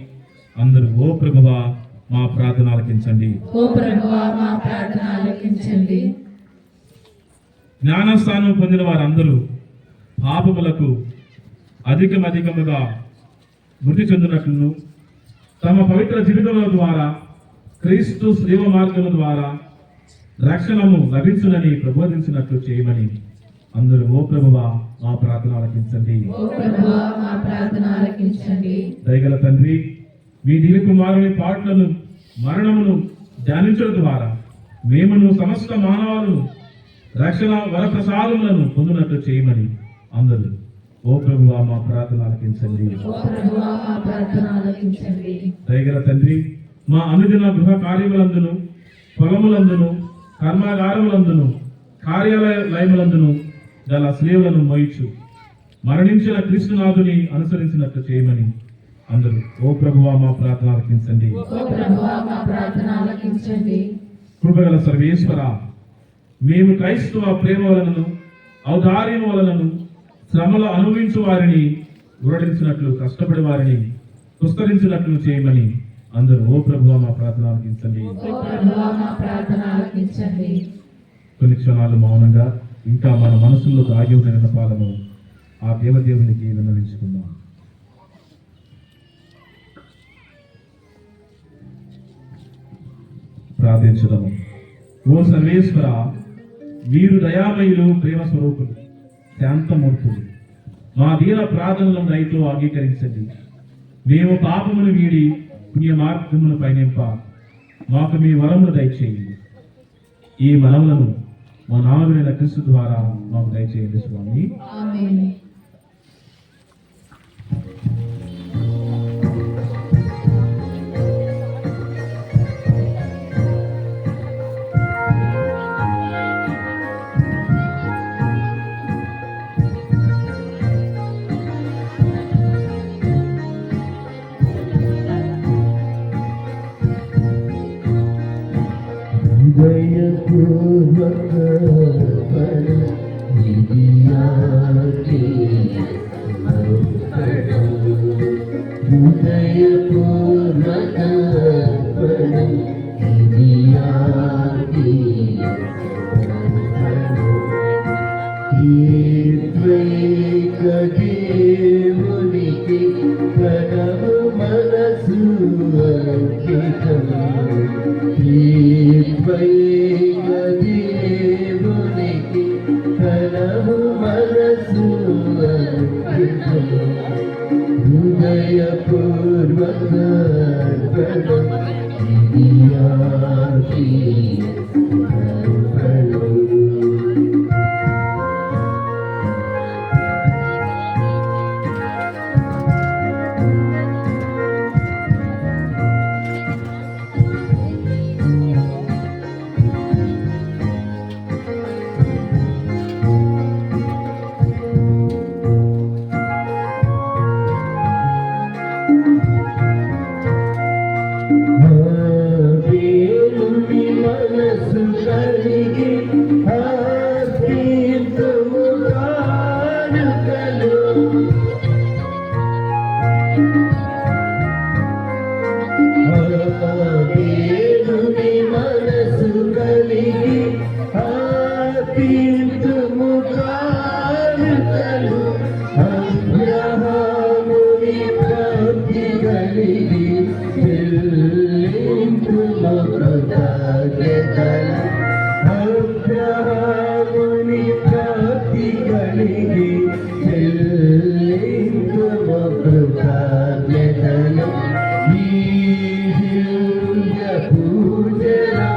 అందరూ ఓ ప్రభువా మా ప్రార్థన ఆలకించండి. ఓ ప్రభువా మా ప్రార్థన ఆలకించండి. జ్ఞానస్థానం పొందిన వారందరూ పాపములకు అధికముగా మృతి చెందినట్లును, తమ పవిత్ర జీవితముల ద్వారా క్రీస్తు శ్రీవ మార్గము ద్వారా రక్షణము లభించునని ప్రబోధించినట్లు చేయమని అందరూ ఓ ప్రభువా మా ప్రార్థన ఆలకించండి. ఓ ప్రభువా మా ప్రార్థన ఆలకించండి. దయగల తండ్రి, మీ దివ్య కుమారుని పాటలను, మరణమును ధ్యానించడం ద్వారా మేమును సమస్త మానవాలను రక్షణ వరప్రసాదములను పొందినట్లు చేయమని అందరూ ఓ ప్రభువా మా ప్రార్థన ఆలకించండి. ఓ ప్రభువా మా ప్రార్థన ఆలకించండి. దయగల తండ్రి, మా అనుదిన గృహ కార్యములందును, పొలములందును, కర్మాగారములందును, కార్యాలయములందును గల స్లేవులను మోయిచు మరణించిన క్రీస్తునాథుని అనుసరించినట్లు చేయమని అందరూ ఓ ప్రభువా మా ప్రార్థన ఆలకించండి. ఓ ప్రభువా మా ప్రార్థన ఆలకించండి. కృపగల సర్వేశ్వర, మేము క్రైస్తవ ప్రేమ వలనను, ఔదార్యం వలనను శ్రమలు అనుభవించు వారిని ఊరడించినట్లు, కష్టపడి వారిని పుస్తరించినట్లు చేయమని అందరూ ఓ ప్రభువా మా ప్రార్థన ఆలకించండి. ఓ ప్రభువా మా ప్రార్థన ఆలకించండి. కొన్ని క్షణాలు మౌనంగా ఇంకా మన మనసుల్లో దాగి ఉన్న విన్నపాలను ఆ దేవదేవునికి విన్నవించుకుందాం. ప్రార్థించడము. ఓ సర్వేశ్వర, మీరు దయామయులు, ప్రేమ స్వరూపులు, శాంతమూర్తులు, మా దీన ప్రార్థనలను దయతో అంగీకరించండి. మేము పాపమును వీడి పుణ్య మార్గమును పయనింప మాకు మీ వరమును దయచేయండి. ఈ వరములను మా నామములైన క్రీస్తు ద్వారా మాకు దయచేయండి స్వామి. ఆమేన్. హృదయపూర్వక అర్పణం ఇది ఆత్మీయ సమర్పణం. హృదయపూర్వక అర్పణం ఇది ఆత్మీయ సమర్పణం. త్రైక దేవునికి ప్రణవ మనసు అర్పితం. త్రైక దేవునికి ప్రణవ మనసు అర్పితం. హృదయపూర్వక అర్పణం ఇది ఆత్మీయ సమర్పణం. దేవుని మనసు కలిగి అర్పితము కానుకలు. దేవుని మనసు కలిగి అర్పితము కానుకలు. అబ్రహాముని భక్తి కలిగి చెల్లింపుము కృతజ్ఞతలు. అబ్రహాముని భక్తి కలిగి చెల్లింపుము కృతజ్ఞతలు. ఈ దివ్య పూజలో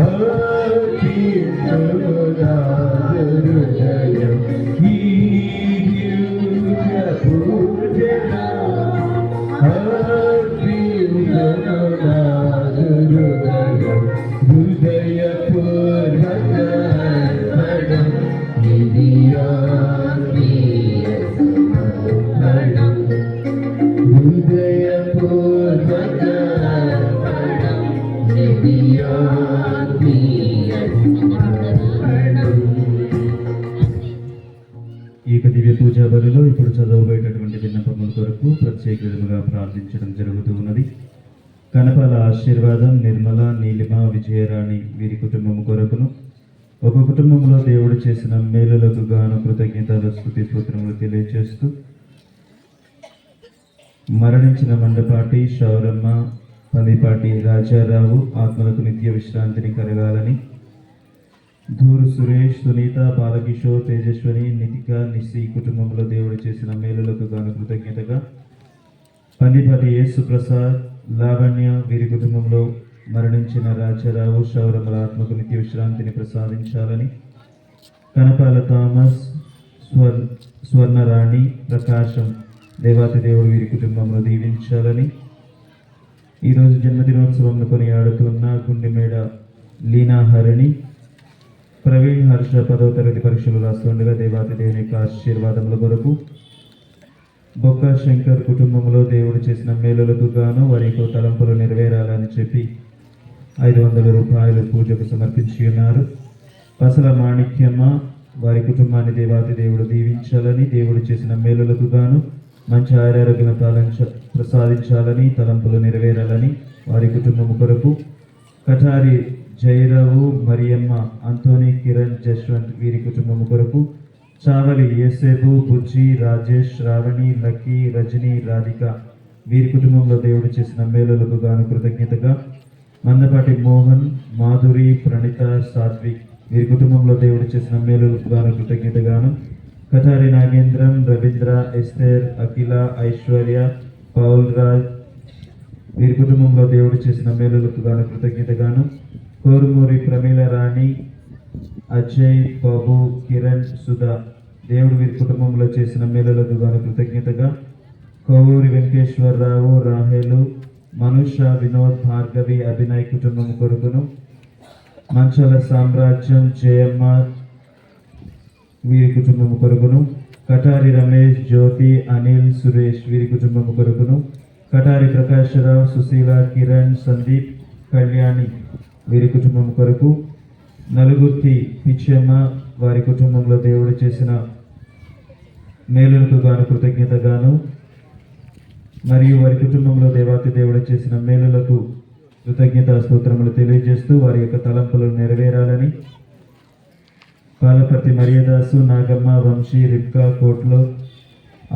అర్పితము నా హృదయం. ఈ దివ్య పూజలో అర్పితము నా హృదయం. హృదయపూర్వక అర్పణం ఇది ఆత్మీయ సమర్పణం. హృదయపూర్వక అర్పణం ఇది ఆత్మీయ సమర్పణం. ఈ యొక్క దివ్య పూజా బలిలో ఇప్పుడు చదవబోయేటటువంటి విన్నపముల కొరకు ప్రత్యేక విధముగా ప్రార్థించడం జరుగుతూ ఉన్నది. కనపాల ఆశీర్వాదం, నిర్మల, నీలిమ, విజయరాణి వీరి కుటుంబం కొరకును, ఒక కుటుంబంలో దేవుడు చేసిన మేలులకు గాను కృతజ్ఞతలు స్తుతి స్తోత్రములు తెలియజేస్తూ మరణించిన మండపాటి శౌరమ్మ, పల్లిపాటి రాజారావు ఆత్మలకు నిత్య విశ్రాంతిని కలగాలని, ధూరు సురేష్, సునీత, బాలకిషోర్, తేజస్వని, నితిక, నిస్సి కుటుంబంలో దేవుడు చేసిన మేలులకు గాను కృతజ్ఞతగా, పందిపాటి యేసు ప్రసాద్, లావణ్య వీరి కుటుంబంలో మరణించిన రాజారావు, శౌరమ్మల ఆత్మకు నిత్య విశ్రాంతిని ప్రసాదించాలని, కనపాల థామస్, స్వర్ణరాణి, ప్రకాశం దేవాతి దేవుడు వీరి కుటుంబంలో దీవించాలని, ఈరోజు జన్మదినోత్సవం కొనియాడుతున్న గుండెమేడ లీనా హరిణి, ప్రవీణ్ హర్ష 10వ తరగతి పరీక్షలు రాస్తుండగా దేవాతి దేవుని యొక్క ఆశీర్వాదముల కొరకు, బొక్క శంకర్ కుటుంబంలో దేవుడు చేసిన మేలులకు గాను వారి యొక్క తలంపులు నెరవేరాలని చెప్పి 500 రూపాయలు పూజకు సమర్పించి ఉన్నారు. పసల మాణిక్యమ్మ వారి కుటుంబాన్ని దేవాతి దేవుడు దీవించాలని, దేవుడు చేసిన మేలులకు గాను మంచి ఆరోగ్యం ప్రసాదించాలని, తలంపులు నెరవేరాలని వారి కుటుంబం కొరకు, కటారి జయరావు, మరియమ్మ, అంతోని, కిరణ్, జశ్వంత్ వీరి కుటుంబం కొరకు, చావలి యేసేపు, బుజ్జి, రాజేష్, శ్రావణి, లక్కీ, రజని, రాధిక వీరి కుటుంబంలో దేవుడు చేసిన మేలులకు గాను కృతజ్ఞతగా, మందపాటి మోహన్, మాధురి, ప్రణిత, సాత్విక్ వీరి కుటుంబంలో దేవుడు చేసిన మేలులకు గాను కృతజ్ఞతగాను, కటారి నాగేంద్రం, రవీంద్ర, ఎస్తేర్, అఖిల, ఐశ్వర్య, పౌల్ రాజ్ వీరి కుటుంబంలో దేవుడు చేసిన మేలులకు గాను కృతజ్ఞతగాను, కోరుమూరి ప్రమీల రాణి, అజయ్, బాబు, కిరణ్, సుధా దేవుడు వీరి కుటుంబంలో చేసిన మేలులకు గాను కృతజ్ఞతగా, కోవూరి వెంకటేశ్వరరావు, రాహేలు, మనుష, వినోద్, భార్గవి, అభినయ్ కుటుంబం కొరకును, మంచాల సామ్రాజ్యం, జయమ్మ వీరి కుటుంబం కొరకును, కటారి రమేష్, జ్యోతి, అనిల్, సురేష్ వీరి కుటుంబం కొరకును, కటారి ప్రకాశరావు, సుశీల, కిరణ్, సందీప్, కళ్యాణి వీరి కుటుంబం కొరకు నలుగుర్తి పిచ్చమ్మ వారి కుటుంబంలో దేవుడు చేసిన మేలులకు గాను కృతజ్ఞతగాను మరియు వారి కుటుంబంలో దేవాతి దేవుడు చేసిన మేలులకు కృతజ్ఞత స్తోత్రములు తెలియజేస్తూ వారి యొక్క తలంపులు నెరవేరాలని పాలపర్తి మరియదాసు, నాగమ్మ, వంశీ, రిబ్కా, కోట్లో,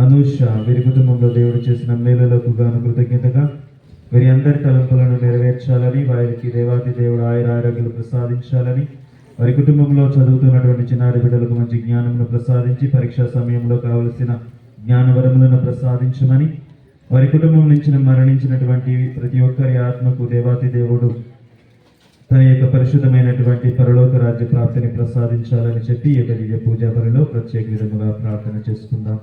అనూష వీరి కుటుంబంలో దేవుడు చేసిన మేలులకు గాను కృతజ్ఞతగా వీరి అందరి తలంపులను నెరవేర్చాలని, వారికి దేవాతి దేవుడు ఆయురారోగ్యాలు ప్రసాదించాలని, వారి కుటుంబంలో చదువుతున్నటువంటి చిన్నారి బిడ్డలకు మంచి జ్ఞానమును ప్రసాదించి పరీక్షా సమయంలో కావలసిన జ్ఞానవరములను ప్రసాదించమని, వారి కుటుంబం నుంచి మరణించినటువంటి ప్రతి ఒక్కరి ఆత్మకు దేవాతి దేవుడు తన యొక్క పరిశుద్ధమైనటువంటి పరలోక రాజ్య ప్రాప్తిని ప్రసాదించాలని చెప్పి ఈ యొక్క దివ్య పూజా బలిలో ప్రత్యేక విధముగా ప్రార్థన చేసుకుందాం.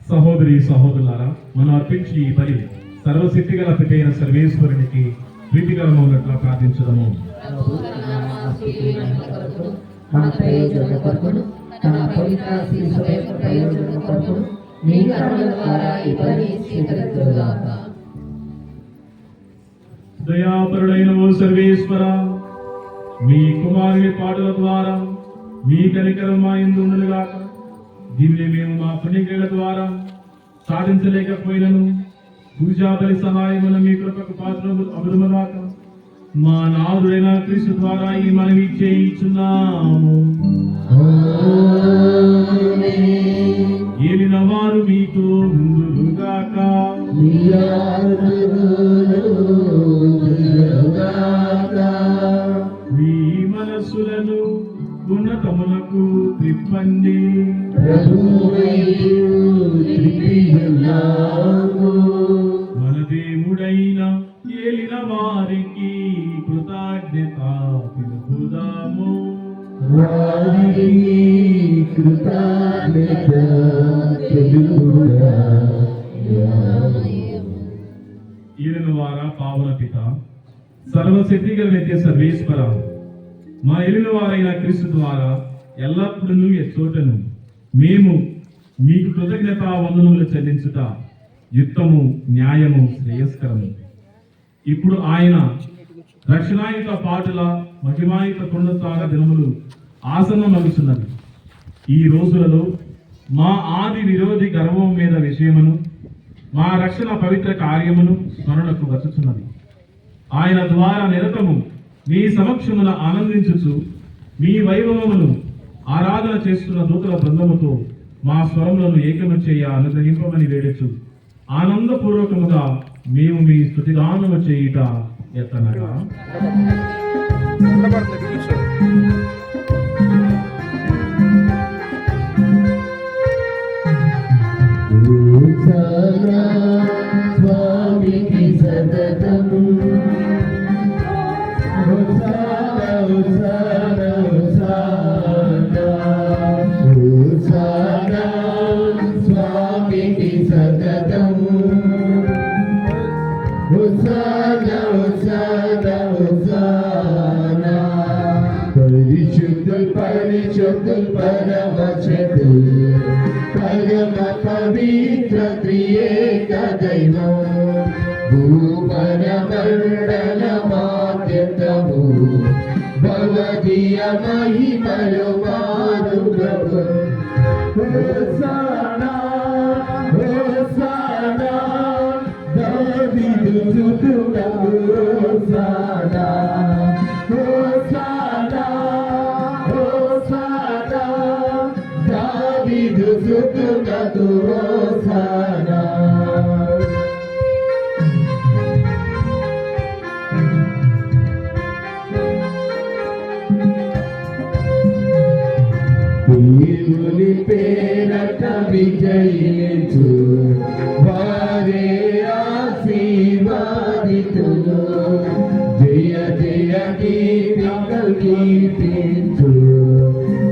సహోదరి సహోదరులారా, మనం అర్పించి ఈ బలి సర్వశక్తి గల పితైన సర్వేశ్వరునికి ప్రీతికరమవునట్లా ప్రార్థించడము. మన ప్రయోజనం కొరకును తన పవిత్ర శిశువు యొక్క ప్రయోజనం కొరకును మీ కరుణ ద్వారా ఈ బలి స్వీకరించుగాక. దయాపరుడైన ఓ సర్వేశ్వర, మీ కుమారుని పాటల ద్వారా మీ కనికరం మా యందు ఉండునుగాక. దీనిని మేము మా పుణ్యక్రియల ద్వారా సాధించలేకపోయినను పూజా బలి సహాయమున మీ కృపకు పాత్రలు అభివృమగాక. మా నాథుడైన క్రీస్తు ద్వారా ఈ మనవి చేయించున్నాము. ఏలిన వారు మీతో ముందుగాక. మీ మనస్సులను ఉన్నతములకు త్రిప్పండి. మన దేవుడైన ఏలిన వారికి కృతజ్ఞత తెలుపుదాము. ఏలిన వార పావన పిత సర్వశక్తి గల నిత్య సర్వేశ్వర, మా ఏలిన వారైన క్రీస్తు ద్వారా ఎల్లప్పుడూ ఎచ్చోటను మేము మీకు కృతజ్ఞత వందనములు చెల్లించుట యుక్తము, న్యాయము, శ్రేయస్కరము. ఇప్పుడు ఆయన రక్షణాయుత పాటల మహిమాయుత పునరుత్థాన దినములు ఆసన్నమగుచున్నది. ఈ రోజులలో మా ఆది విరోధి గర్వం మీద విషయమును మా రక్షణ పవిత్ర కార్యమును స్మరణకు వచ్చుచున్నది. ఆయన ద్వారా నిరతము మీ సమక్షమున ఆనందించుచు మీ వైభవమును ఆరాధన చేస్తున్న దూతల బృందముతో మా స్వరములను ఏకము చేయ అనుగ్రహింపమని వేడచ్చు. ఆనందపూర్వకముగా మేము మీ స్తుతిగానము చేయుట ఎత్తనగా స్వామికి సతతము స్వామికి సతతము పరిశుద్ధుల్ పరమచతుల్ పరమ పవిత్ర త్రియేక దైవం భూపరమండల మాత్యతము భవదీయ మహిమలు మారుగము. హోసానా హోసానా దావీదు సుతుడకు హోసానా హోసానా హోసానా దావీదు సుతుడకు హోసానా. దేవుని పేరట విజయించు వారే ఆశీర్వాదితులు. జయ జయ గీతికల్ కీర్తించు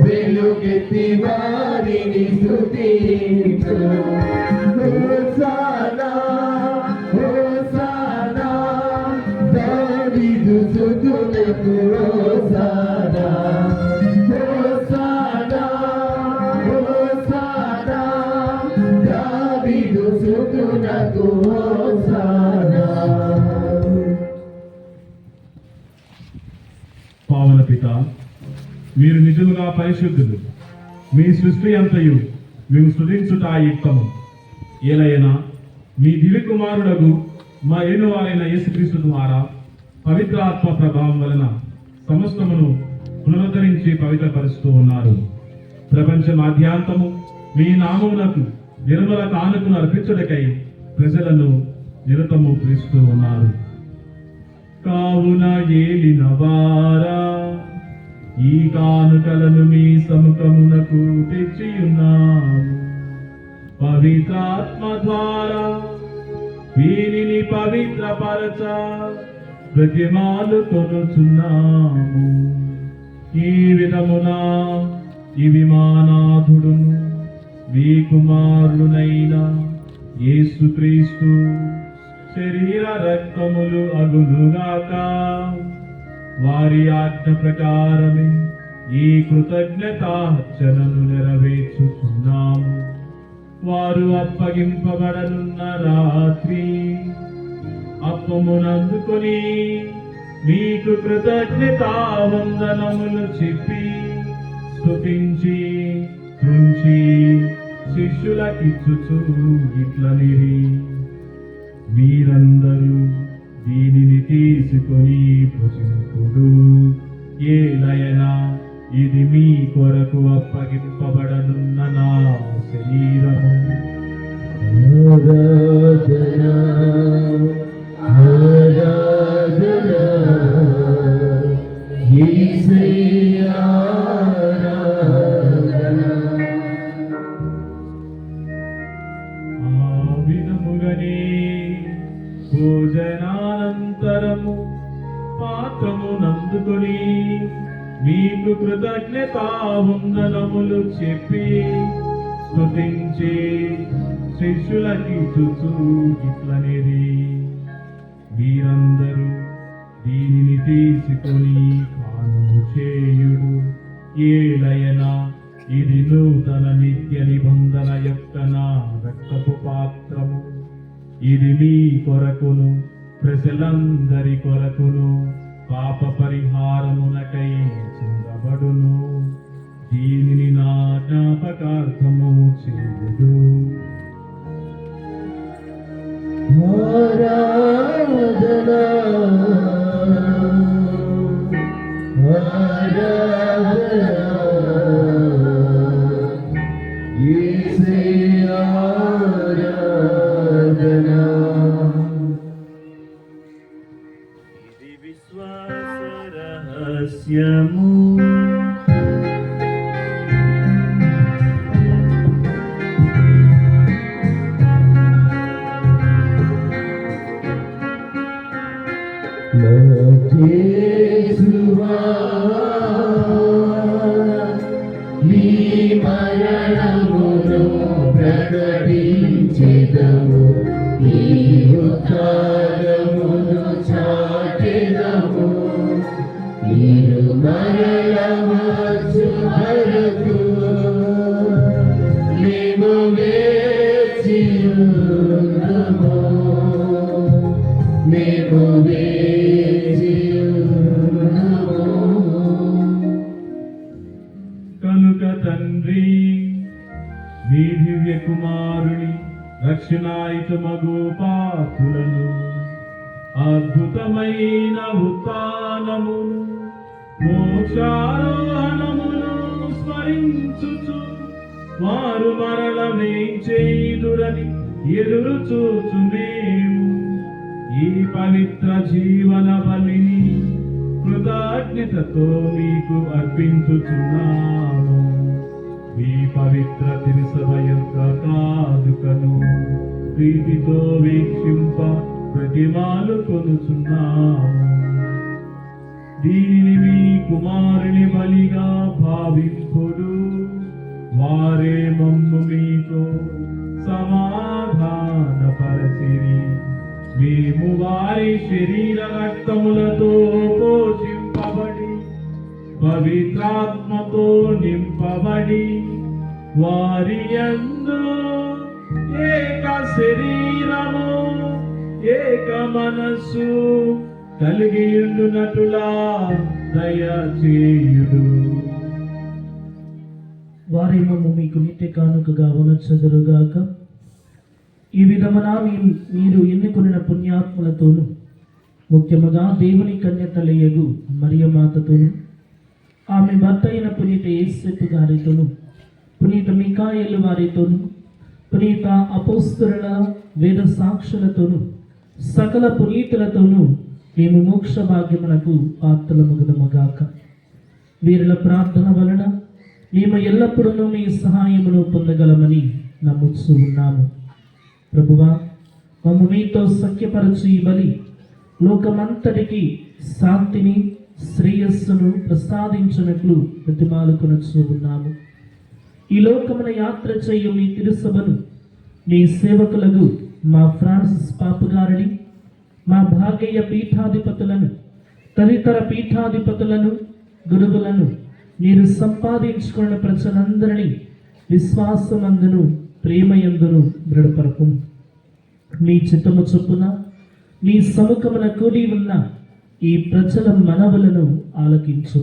వెలుగెత్తి వారిని స్తుతించు. హోసానా హోసానా దావీదు సుతులకు హోసానా హోసానా హోసానా దావీదు సుతులకు రాజులకు హోసానా. పావన పిత, మీరు నిజముగా పరిశుద్ధులు. మీ సృష్టి అంతయు మేము స్తుతించుట యుక్తము. ఏలైనా మీ దివ్య కుమారుడగు మా ఏనువారైన యేసుక్రీస్తు ద్వారా పవిత్ర ఆత్మ ప్రభావం వలన సమస్తమును పునరుద్ధరించి పవిత్రపరుస్తూ ఉన్నారు. ప్రపంచ మాధ్యాంతము మీ నామమునకు నిర్మల కానుకను అర్పించుటకై ప్రజలను నిరతము పిలుస్తూ ఉన్నారు. కావున ఏలిన వారా, ఈ కానుకలను మీ సముఖమునకు తెచ్చి ఉన్నాము. పవిత్రాత్మ ద్వారా వీనిని పవిత్రపరచ ప్రతిమాలు కొనుచున్నాము. ఈ విధమున ఇవి మానాథుడును మీ కుమారుడునైన యేసుక్రీస్తు శరీర రక్తములు అగునుగాక. వారి ఆజ్ఞ ప్రకారమే ఈ కృతజ్ఞతార్చనను నెరవేర్చుచున్నాము. వారు అప్పగింపబడనున్న రాత్రి అప్పమునందుకొని మీకు కృతజ్ఞతావందనములు చెప్పి స్తుతించి త్రుంచి శిష్యులకిచ్చుచు ఇట్లనిరి, మీరందరూ దీనిని తీసుకొని భుజింపుడు. ఏలయనా ఇది మీ కొరకు అప్పగింపబడనున్న నా శరీరము. ఆరాధనా, ఆరాధనా, యేసయ్యా ఆరాధనా. ఆ విధముగనే భోజనానంతరము పాత్రమునందుకొని మీకు కృతజ్ఞతావందనములు చెప్పి స్తుతించి శిష్యులకిచ్చుచు ఇట్లనిరి, మీరందరూ దీనిని తీసుకొని పానము చేయుడు. ఏలయనా ఇది నూతన నిత్య నిబంధన యొక్క నా రక్తపు పాత్రము. ఇది మీ కొరకును ప్రజలందరి కొరకును పాప పరిహారమునకై చిందబడును. దీనిని నా జ్ఞాపకార్థము చేయుడు. ఆరాధనా, ఆరాధనా, యేసయ్యా ఆరాధనా. ఇది విశ్వాస రహస్యము. నా యేసువా, నీ మరణమును ప్రకటించెదము, నీ ఉత్థానమును చాటెదము. నీరు మరలవచ్చు వరకు మేము వేచియుందుము, మేము వేచియుందుము. కనుక తండ్రి, మీ దివ్య కుమారుని రక్షణాయుతమగు పాపులను అద్భుతమైన ఉత్థానమును మోక్షారోహణమును స్మరించుచు వారు మరల వేంచేయుదురని ఎదురు చూచు మేము ఈ పవిత్ర జీవన బలిని కృతజ్ఞతతో మీకు అర్పించుచున్నాము. మీ పవిత్ర తిరుసభ యొక్క కాదుకను ప్రీతితో వీక్షింప ప్రతిమాలు కొనుచున్నాము. దీనిని మీ కుమారుని బలిగా భావింపుడు. వారే మమ్ము మీతో సమాధానపరచిరి. మేము వారి శరీర రక్తములతో పోషింపబడి పవిత్రాత్మతో నింపబడి వారి యందు ఏక శరీరము మనసు కలిగి ఉండునట్లా దయచేయుడు. వారేమో మీకు నిత్య కానుకగా వనచెదరుగాక. ఈ విధమున మీరు ఎన్నుకొనిన పుణ్యాత్ములతోనూ ముఖ్యముగా దేవుని కన్యతలయగు మరియమాతతోనూ ఆమె భర్త అయిన పునీత యేసేపు గారితోనూ పునీత మికాయేలు వారితోనూ పునీత అపోస్తలుల వేద సాక్షులతోనూ సకల పునీతులతోనూ మేము మోక్ష భాగ్యమునకు పాత్రలమగుదముగాక. వీరుల ప్రార్థన వలన మేము ఎల్లప్పుడూ మీ సహాయమును పొందగలమని నమ్ముచూ ఉన్నాము. ప్రభువా, మమ్ము మీతో సఖ్యపరచు ఈ బలి లోకమంతటికి శాంతిని శ్రేయస్సును ప్రసాదించినట్లు ప్రతిమాలుకొనొచ్చు ఉన్నాము. ఈ లోకమున యాత్ర చేయు మీ తిరుసభను మీ సేవకులకు మా ఫ్రాన్సిస్ పాపు గారిని, మా భాగ్య పీఠాధిపతులను, తదితర పీఠాధిపతులను, గురువులను, మీరు సంపాదించుకున్న ప్రజలందరినీ విశ్వాసమందును ప్రేమయందును దృఢపరపు. మీ చిత్తము చొప్పున మీ సముఖమున కూడి ఉన్న ఈ ప్రజల మనవులను ఆలకించు.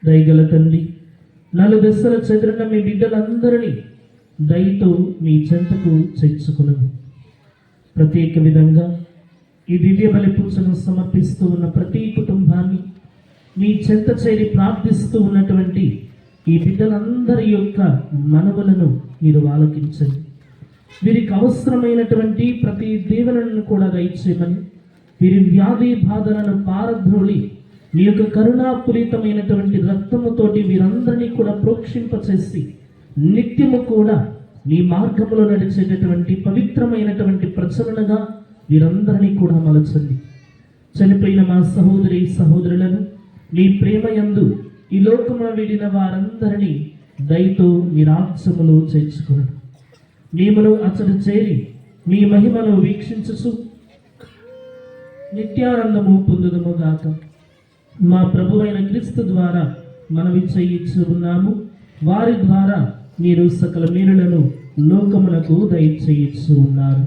దయగల తండ్రి, నలుదెసల చెదిరిన మీ బిడ్డలందరినీ దయతో మీ చెంతకు చేర్చుకును. ప్రత్యేక విధంగా ఈ దివ్య బలి పూజను సమర్పిస్తూ ఉన్న ప్రతి కుటుంబాన్ని మీ చెంత చేరి ప్రార్థిస్తూ ఉన్నటువంటి ఈ బిడ్డలందరి యొక్క మనవులను మీరు ఆలకించండి. వీరికి అవసరమైనటువంటి ప్రతి దీవెనలను కూడా దయచేయమని, వీరి వ్యాధి బాధలను పారద్రోలి మీ యొక్క కరుణాపూరితమైనటువంటి రక్తముతోటి వీరందరినీ కూడా ప్రోక్షింపచేసి నిత్యము కూడా మీ మార్గంలో నడిచేటటువంటి పవిత్రమైనటువంటి ప్రజలుగా వీరందరినీ కూడా మలచండి. చనిపోయిన మా సహోదరి సహోదరులను మీ ప్రేమయందు ఈ లోకమున వీడిన వారందరినీ దయతో మీ రాజ్యములో చేర్చుకున్నాడు. మేమును అతడు చేరి మీ మహిమను వీక్షించుచు నిత్యానందము పొందుదము గాక. మా ప్రభువైన క్రీస్తు ద్వారా మనవి చేయించు ఉన్నాము. వారి ద్వారా మీరు సకల మేలులను లోకమునకు దయచేయించు ఉన్నారు.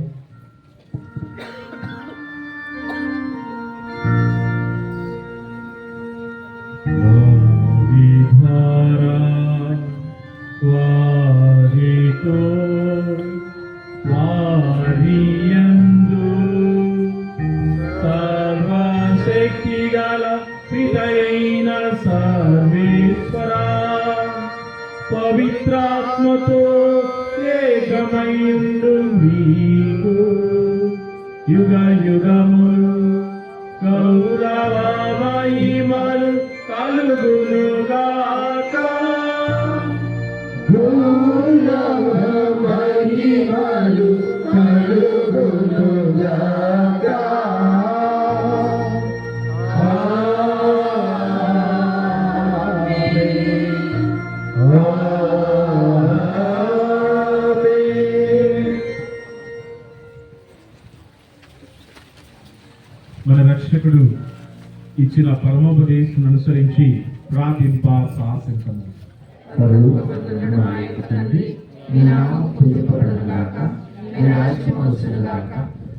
పవిత్రాత్మతో ఏకమైండు మీకు యుగ యుగములు గౌరవ మహిమలు కలుగునుగాక. మహిమలు కలుగునుగాక. మన రక్షకుడు ఇచ్చిన పరమోపదేశం అనుసరించి ప్రార్థింప సాహసించము. పరలోకమందున్న మా యొక్క తండ్రి, నీ నామం పూజింపబడునుగాక, నీ రాజ్యం వచ్చునుగాక,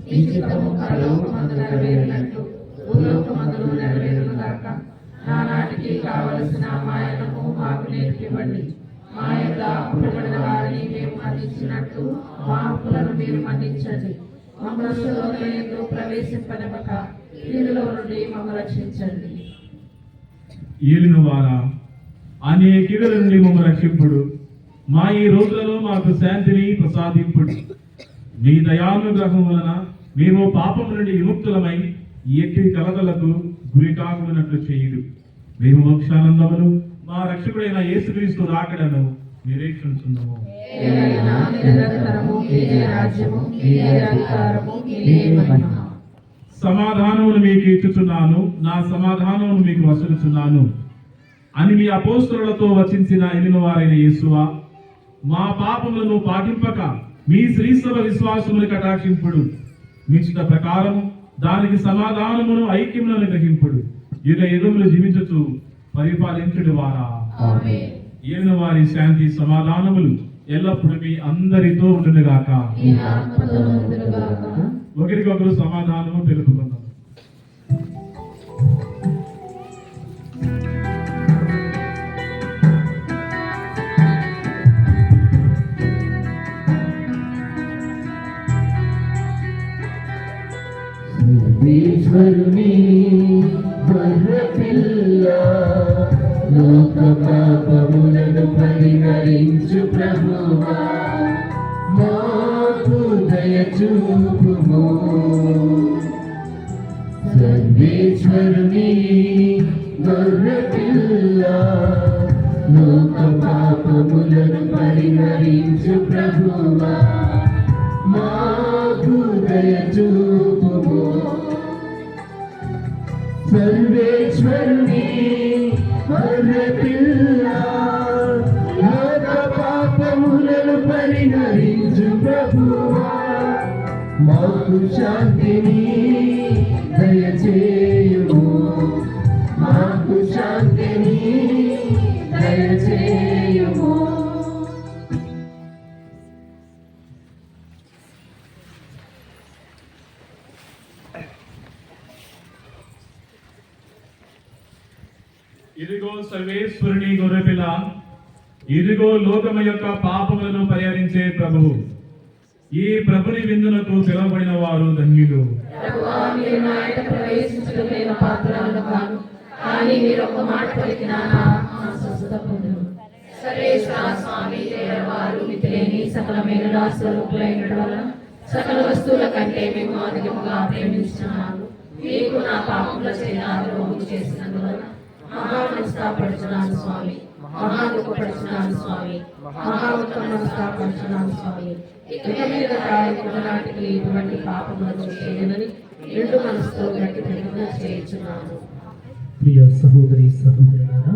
నీ చిత్తము పరలోకమందు నెరవేరినట్లు భూలోకమందు నెరవేరునుగాక. నానాటికి కావలసిన మాయనము మాకు నేర్పివ్వండి. మా యొక్క అప్పులపడిన వారిని మేము మన్నించినట్లు మా అప్పులను మీరు మన్నించండి. మమ్మల్ని శోధనయందు ప్రవేశింపనివ్వక కీడులో నుండి మమ్మల్ని రక్షించండి. ఏలిన వారా, అనేక కీడుల నుండి మమ్మల్ని రక్షింపుడు. మా ఈ రోజులలో మాకు శాంతిని ప్రసాదింపుడు. మీ దయానుగ్రహం వలన మేము పాపం నుండి విముక్తులమై ఎట్టి కలతలకు గురి కాకున్నట్లు చేయుడు. మేము మోక్షానందమును మా రక్షకుడైన యేసుక్రీస్తు రాకడను నిరీక్షించున్నాము. ఏలైనా నిరంతరము మీదే రాజ్యము, మీదే అధికారము, మీదే మహిమ. సమాధానమును మీకు ఇచ్చుచున్నాను, నా సమాధానమును మీకు వసలుచున్నాను అని మీ అపోస్తలులతో వచించిన ఎలిన వారైన యేసువా, మా పాపములను పాటింపక మీ శ్రీసభ విశ్వాసమును కటాక్షింపుడు. మీ చిత్త ప్రకారము దానికి సమాధానమును ఐక్యములను గ్రహింపుడు. యుగ యుగములు జీవించుచు పరిపాలించుడు వారా. ఆమేన్. ఏలిన వారి శాంతి సమాధానములు ఎల్లప్పుడూ మీ అందరితో ఉండునుగాక. మీ ఆత్మతో ఉండునుగాక. ఒకరికొకరు సమాధానము తెలుపుకున్నాం. ఈశ్వరుని గొర్రెపిల్ల లోక పాపములను పరిహరించు ప్రభువా మాకు దయ చూపుము. సర్వేశ్వరుని గొర్రెపిల్ల లోక పాపములను పరిహరించు ప్రభువా మాకు దయ చూపుము. సర్వేశ్వరుని గొర్రెపిల్ల లోక పాపములను పరిహరించు ప్రభువా మాకు శాంతిని దయచేయుము. మాకు శాంతిని దయచేయుము. ఇదిగో సర్వేశ్వరుని గొర్రెపిల్ల, ఇదిగో లోకము యొక్క పాపములను పరిహరించే ప్రభువు. ఈ ప్రభుని విందునకు పిలువబడిన వారు ధన్యులు. ప్రభువా, మీరు నా ఇంట ప్రవేశించడం నేను పాత్రలను కాను, కానీ మీరు ఒక మాట పలికినా నా ఆత్మ స్వస్థత పొందును. సర్వేశ్వర స్వామి వారు మితిలేని సకల మేలుల స్వరూపులైన వలన సకల వస్తువుల కంటే మేము అధికముగా ప్రేమించున్నాము. మీకు నా పాపముల చేత ద్రోహం చేసినందువలన మహా మనస్తాపడుచున్నాను స్వామి, మహా దుఃఖపడుచున్నాను స్వామి, మహా ఉత్తమస్తాపడుచున్నాను స్వామి. ఇక మీద నాటికి ఇటువంటి పాపములను చేయనని రెండు మనసుతో గట్టి ప్రతిజ్ఞ చేయించున్నాను. ప్రియ సహోదరి సహోదరులారా,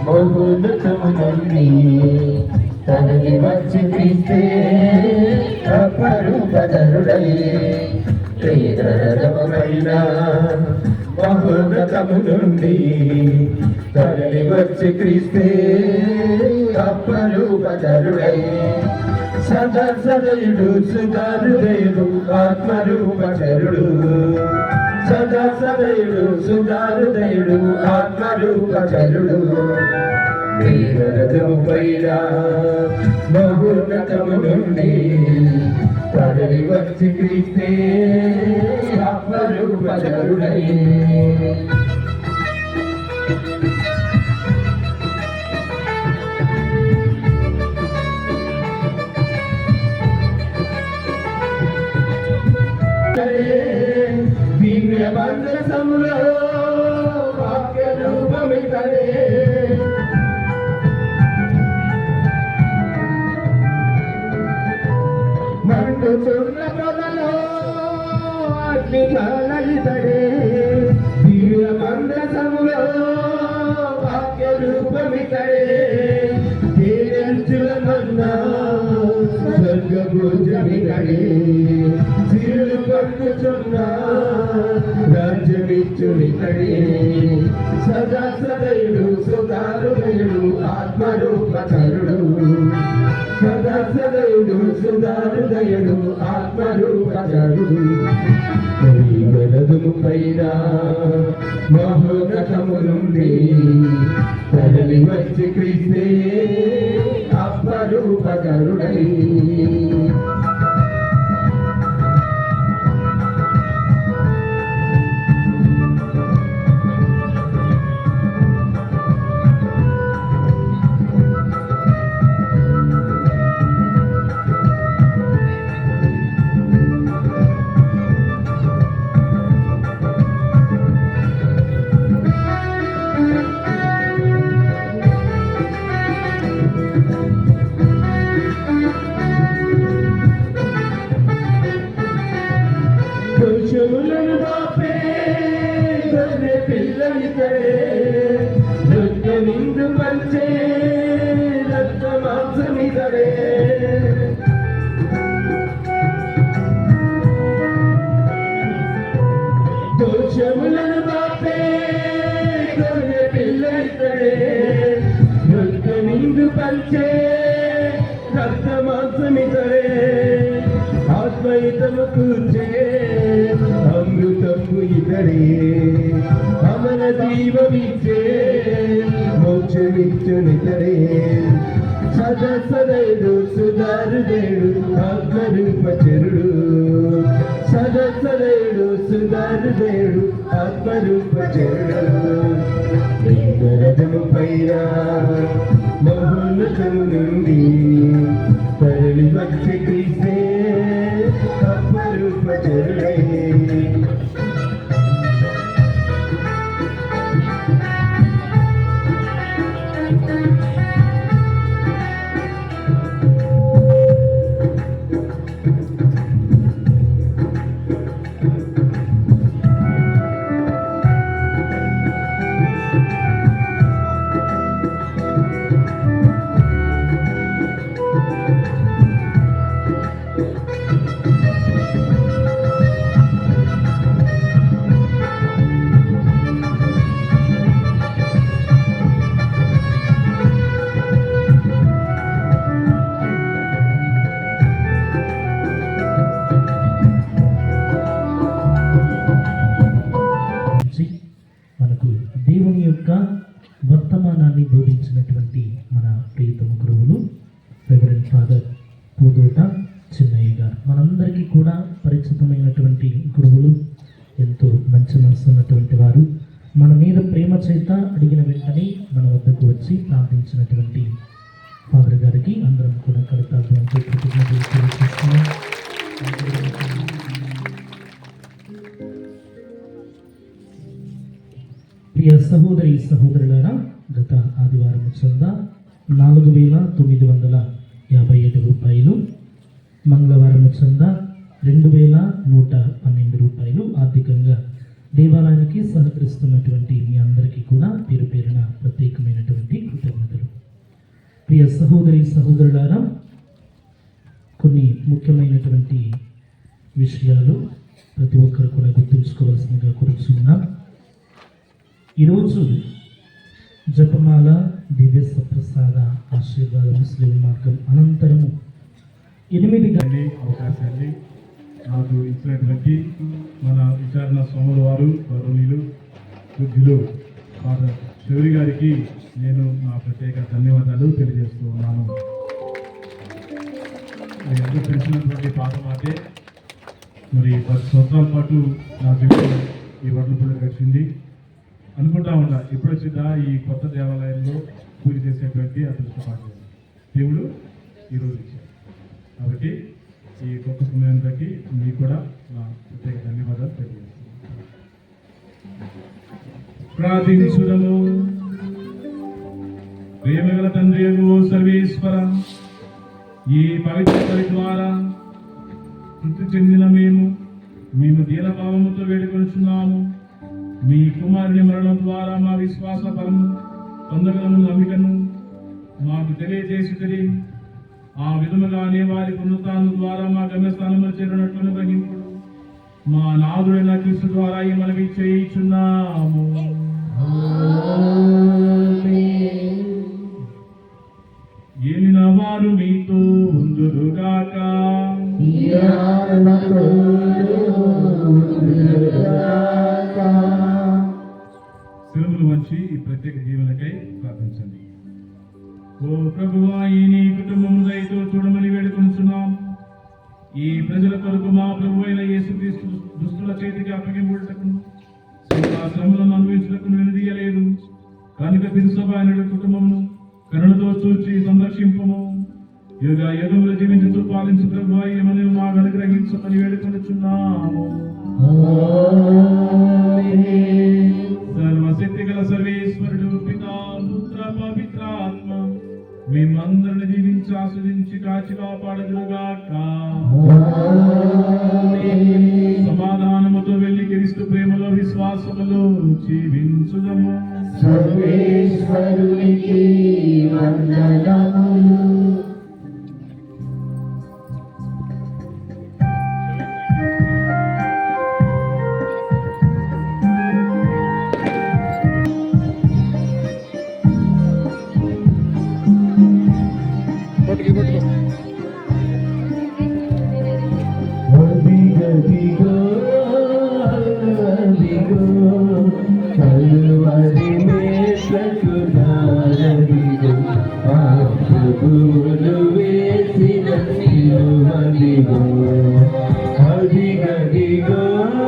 మహోన్నతమునంది తనని వచ్చి తీస్తే అపరుపదరుడై ప్రియరథమైన మహోన్నతము నుండి తనని వచ్చి క్రీస్తే అపరూపధరుడై సదా సదయుడు సుధారుడయుడు ఆత్మరూపచరుడు. సదా సదయుడు సుధారుదయుడు ఆత్మరూపచరుడు. పైన మహోన్నతము నుండి తనని వచ్చి క్రీస్తే ఆత్మరూపచరుడై దివ్య మందసములో వాక్య రూపమితడే మండుచున్న పొదలో అగ్నికాలయితడే. దివ్య మందసములో వాక్య రూపమితడే తేజంచులమన్నా స్వర్గభోజమితడే. సిరులు పట్టుచున్న రాజ్యమిచ్చునితడే. సదా సదయుడు సుధారుడయుడు ఆత్మరూపచరుడు. సదా సదయుడు సుధారుదయుడు ఆత్మరూపచరుడు. గరదుము పైన మహోన్నతము నుండి తనని వచ్చి క్రీస్తే ఆత్మరూపచరుడై దోషములను బాపే గొర్రె పిల్లనితడే. రక్త నిండు పంచే రక్త మాంసమితడే. పంచే రక్తమాంసమితరే ఆత్మహితము కూర్చే అమృతము ఇతరే అమర జీవమిచ్చే మోక్షమిచ్చునితరే సదసదయుడు సుధారుదేడు ఆత్మరూపచరుడు సదసదయుడు సుధారుదేడు ఆత్మరూపచరుడు లింగరథము పైన మహోన్నతము నుండి తరలి వచ్చే క్రీస్తే ఆత్మరూపచరుడై నుంచి మనకు దేవుని యొక్క వర్తమానాన్ని బోధించినటువంటి మన ప్రియతమ గురువులు రెవరెండ్ ఫాదర్ పూదోట చిన్నయ్య గారు. మనందరికీ కూడా పరిచితమైనటువంటి గురువులు, ఎంతో మంచి మనసు ఉన్నటువంటి వారు. మన మీద ప్రేమ చేత అడిగిన వెంటనే మన వద్దకు వచ్చి ప్రార్థించినటువంటి ఫాదర్ గారికి అందరం కూడా కృతజ్ఞతలు తెలియజేస్తున్నాం. ప్రియ సహోదరి సహోదరులారా, గత ఆదివారం చందా 4,957 రూపాయలు, మంగళవారం చందా 2,112 రూపాయలు ఆర్థికంగా దేవాలయానికి సహకరిస్తున్నటువంటి మీ అందరికీ కూడా పేరు పేరున ప్రత్యేకమైనటువంటి కృతజ్ఞతలు. ప్రియ సహోదరి సహోదరులారా, కొన్ని ముఖ్యమైనటువంటి విషయాలు ప్రతి ఒక్కరు కూడా గుర్తుంచుకోవాల్సిందిగా కోరుచున్నాం. ఈరోజు జపమాల దివ్య సప్రసాద ఆశీర్వాద ముస్లిం మార్గం అనంతరము 8 అవకాశాన్ని నాకు ఇచ్చినటువంటి మన విచారణ స్వాముల వారు గౌరవనీయులు బుద్ధులు ఫాదర్ శివరి గారికి నేను నా ప్రత్యేక ధన్యవాదాలు తెలియజేస్తూ ఉన్నాను. మీ అందరూ తెలిసినటువంటి పాత మాటే, మరి 10 సంవత్సరాల పాటు నా జీవితం ఈ వడ్లపల్లి గడిచింది. అనుకుంటా ఉన్నా ఎప్పుడు వచ్చిందా ఈ కొత్త దేవాలయంలో పూజ చేసేటువంటి అదృష్టపాటు దేవుడు ఈరోజు ఇచ్చారు. కాబట్టి ఈ గొప్ప సమయానికి మీకు కూడా నా ప్రత్యేక ధన్యవాదాలు తెలియజేస్తున్నాను. ప్రార్థించుదము. ప్రేమగల తండ్రి సర్వేశ్వర, ఈ పవిత్ర బలి ద్వారా తృప్తి చెందిన మేము దీనభావముతో వేడుకొనుచున్నాము. మీ కుమారుని మరణం ద్వారా మా విశ్వాస బలము పొందగలము నమ్మికను మాకు తెలియజేసి ఆ విధముగానే వారి పునరుత్థానం ద్వారా మా గమ్యస్థానము చేరినట్లు గ్రహింపుడు మా నాథుడైన క్రీస్తు ద్వారా ఈ మనవి చేయుచున్నాము. ఏలిన వారు మీతో ఉందురుగాక. శిరములు వంచి ఈ ప్రత్యేక జీవనకై ప్రార్థించండి. ఓ ప్రభువా, ఈ నీ కుటుంబం దయతో చూడమని వేడుకొనుచున్నాం. ఈ ప్రజల కొరకు మా ప్రభు అయిన యేసుక్రీస్తు దుస్తుల చేతికి అప్పగింపుటకు శ్రమలను అనుభవించుటకు నిలదీయలేదు కనుక బిరుసభాయనుడి కుటుంబమును కరుణతో చూచి సంరక్షింపము. యుగ యుగములు జీవించుతూ పాలించు ప్రభు ఏమని మాకు అనుగ్రహించమని వేడుకొనుచున్నాము. సర్వశక్తి గల సర్వేశ్వరుడు పితా పుత్ర పవిత్రాత్మ మేమందరిని జీవించి ఆస్వాదించి కాచి కాపాడుదురుగాక. సమాధానముతో వెళ్ళి క్రీస్తు ప్రేమలో విశ్వాసములో జీవించుదము. సర్వేశ్వరునికి వందనములు. అదిగో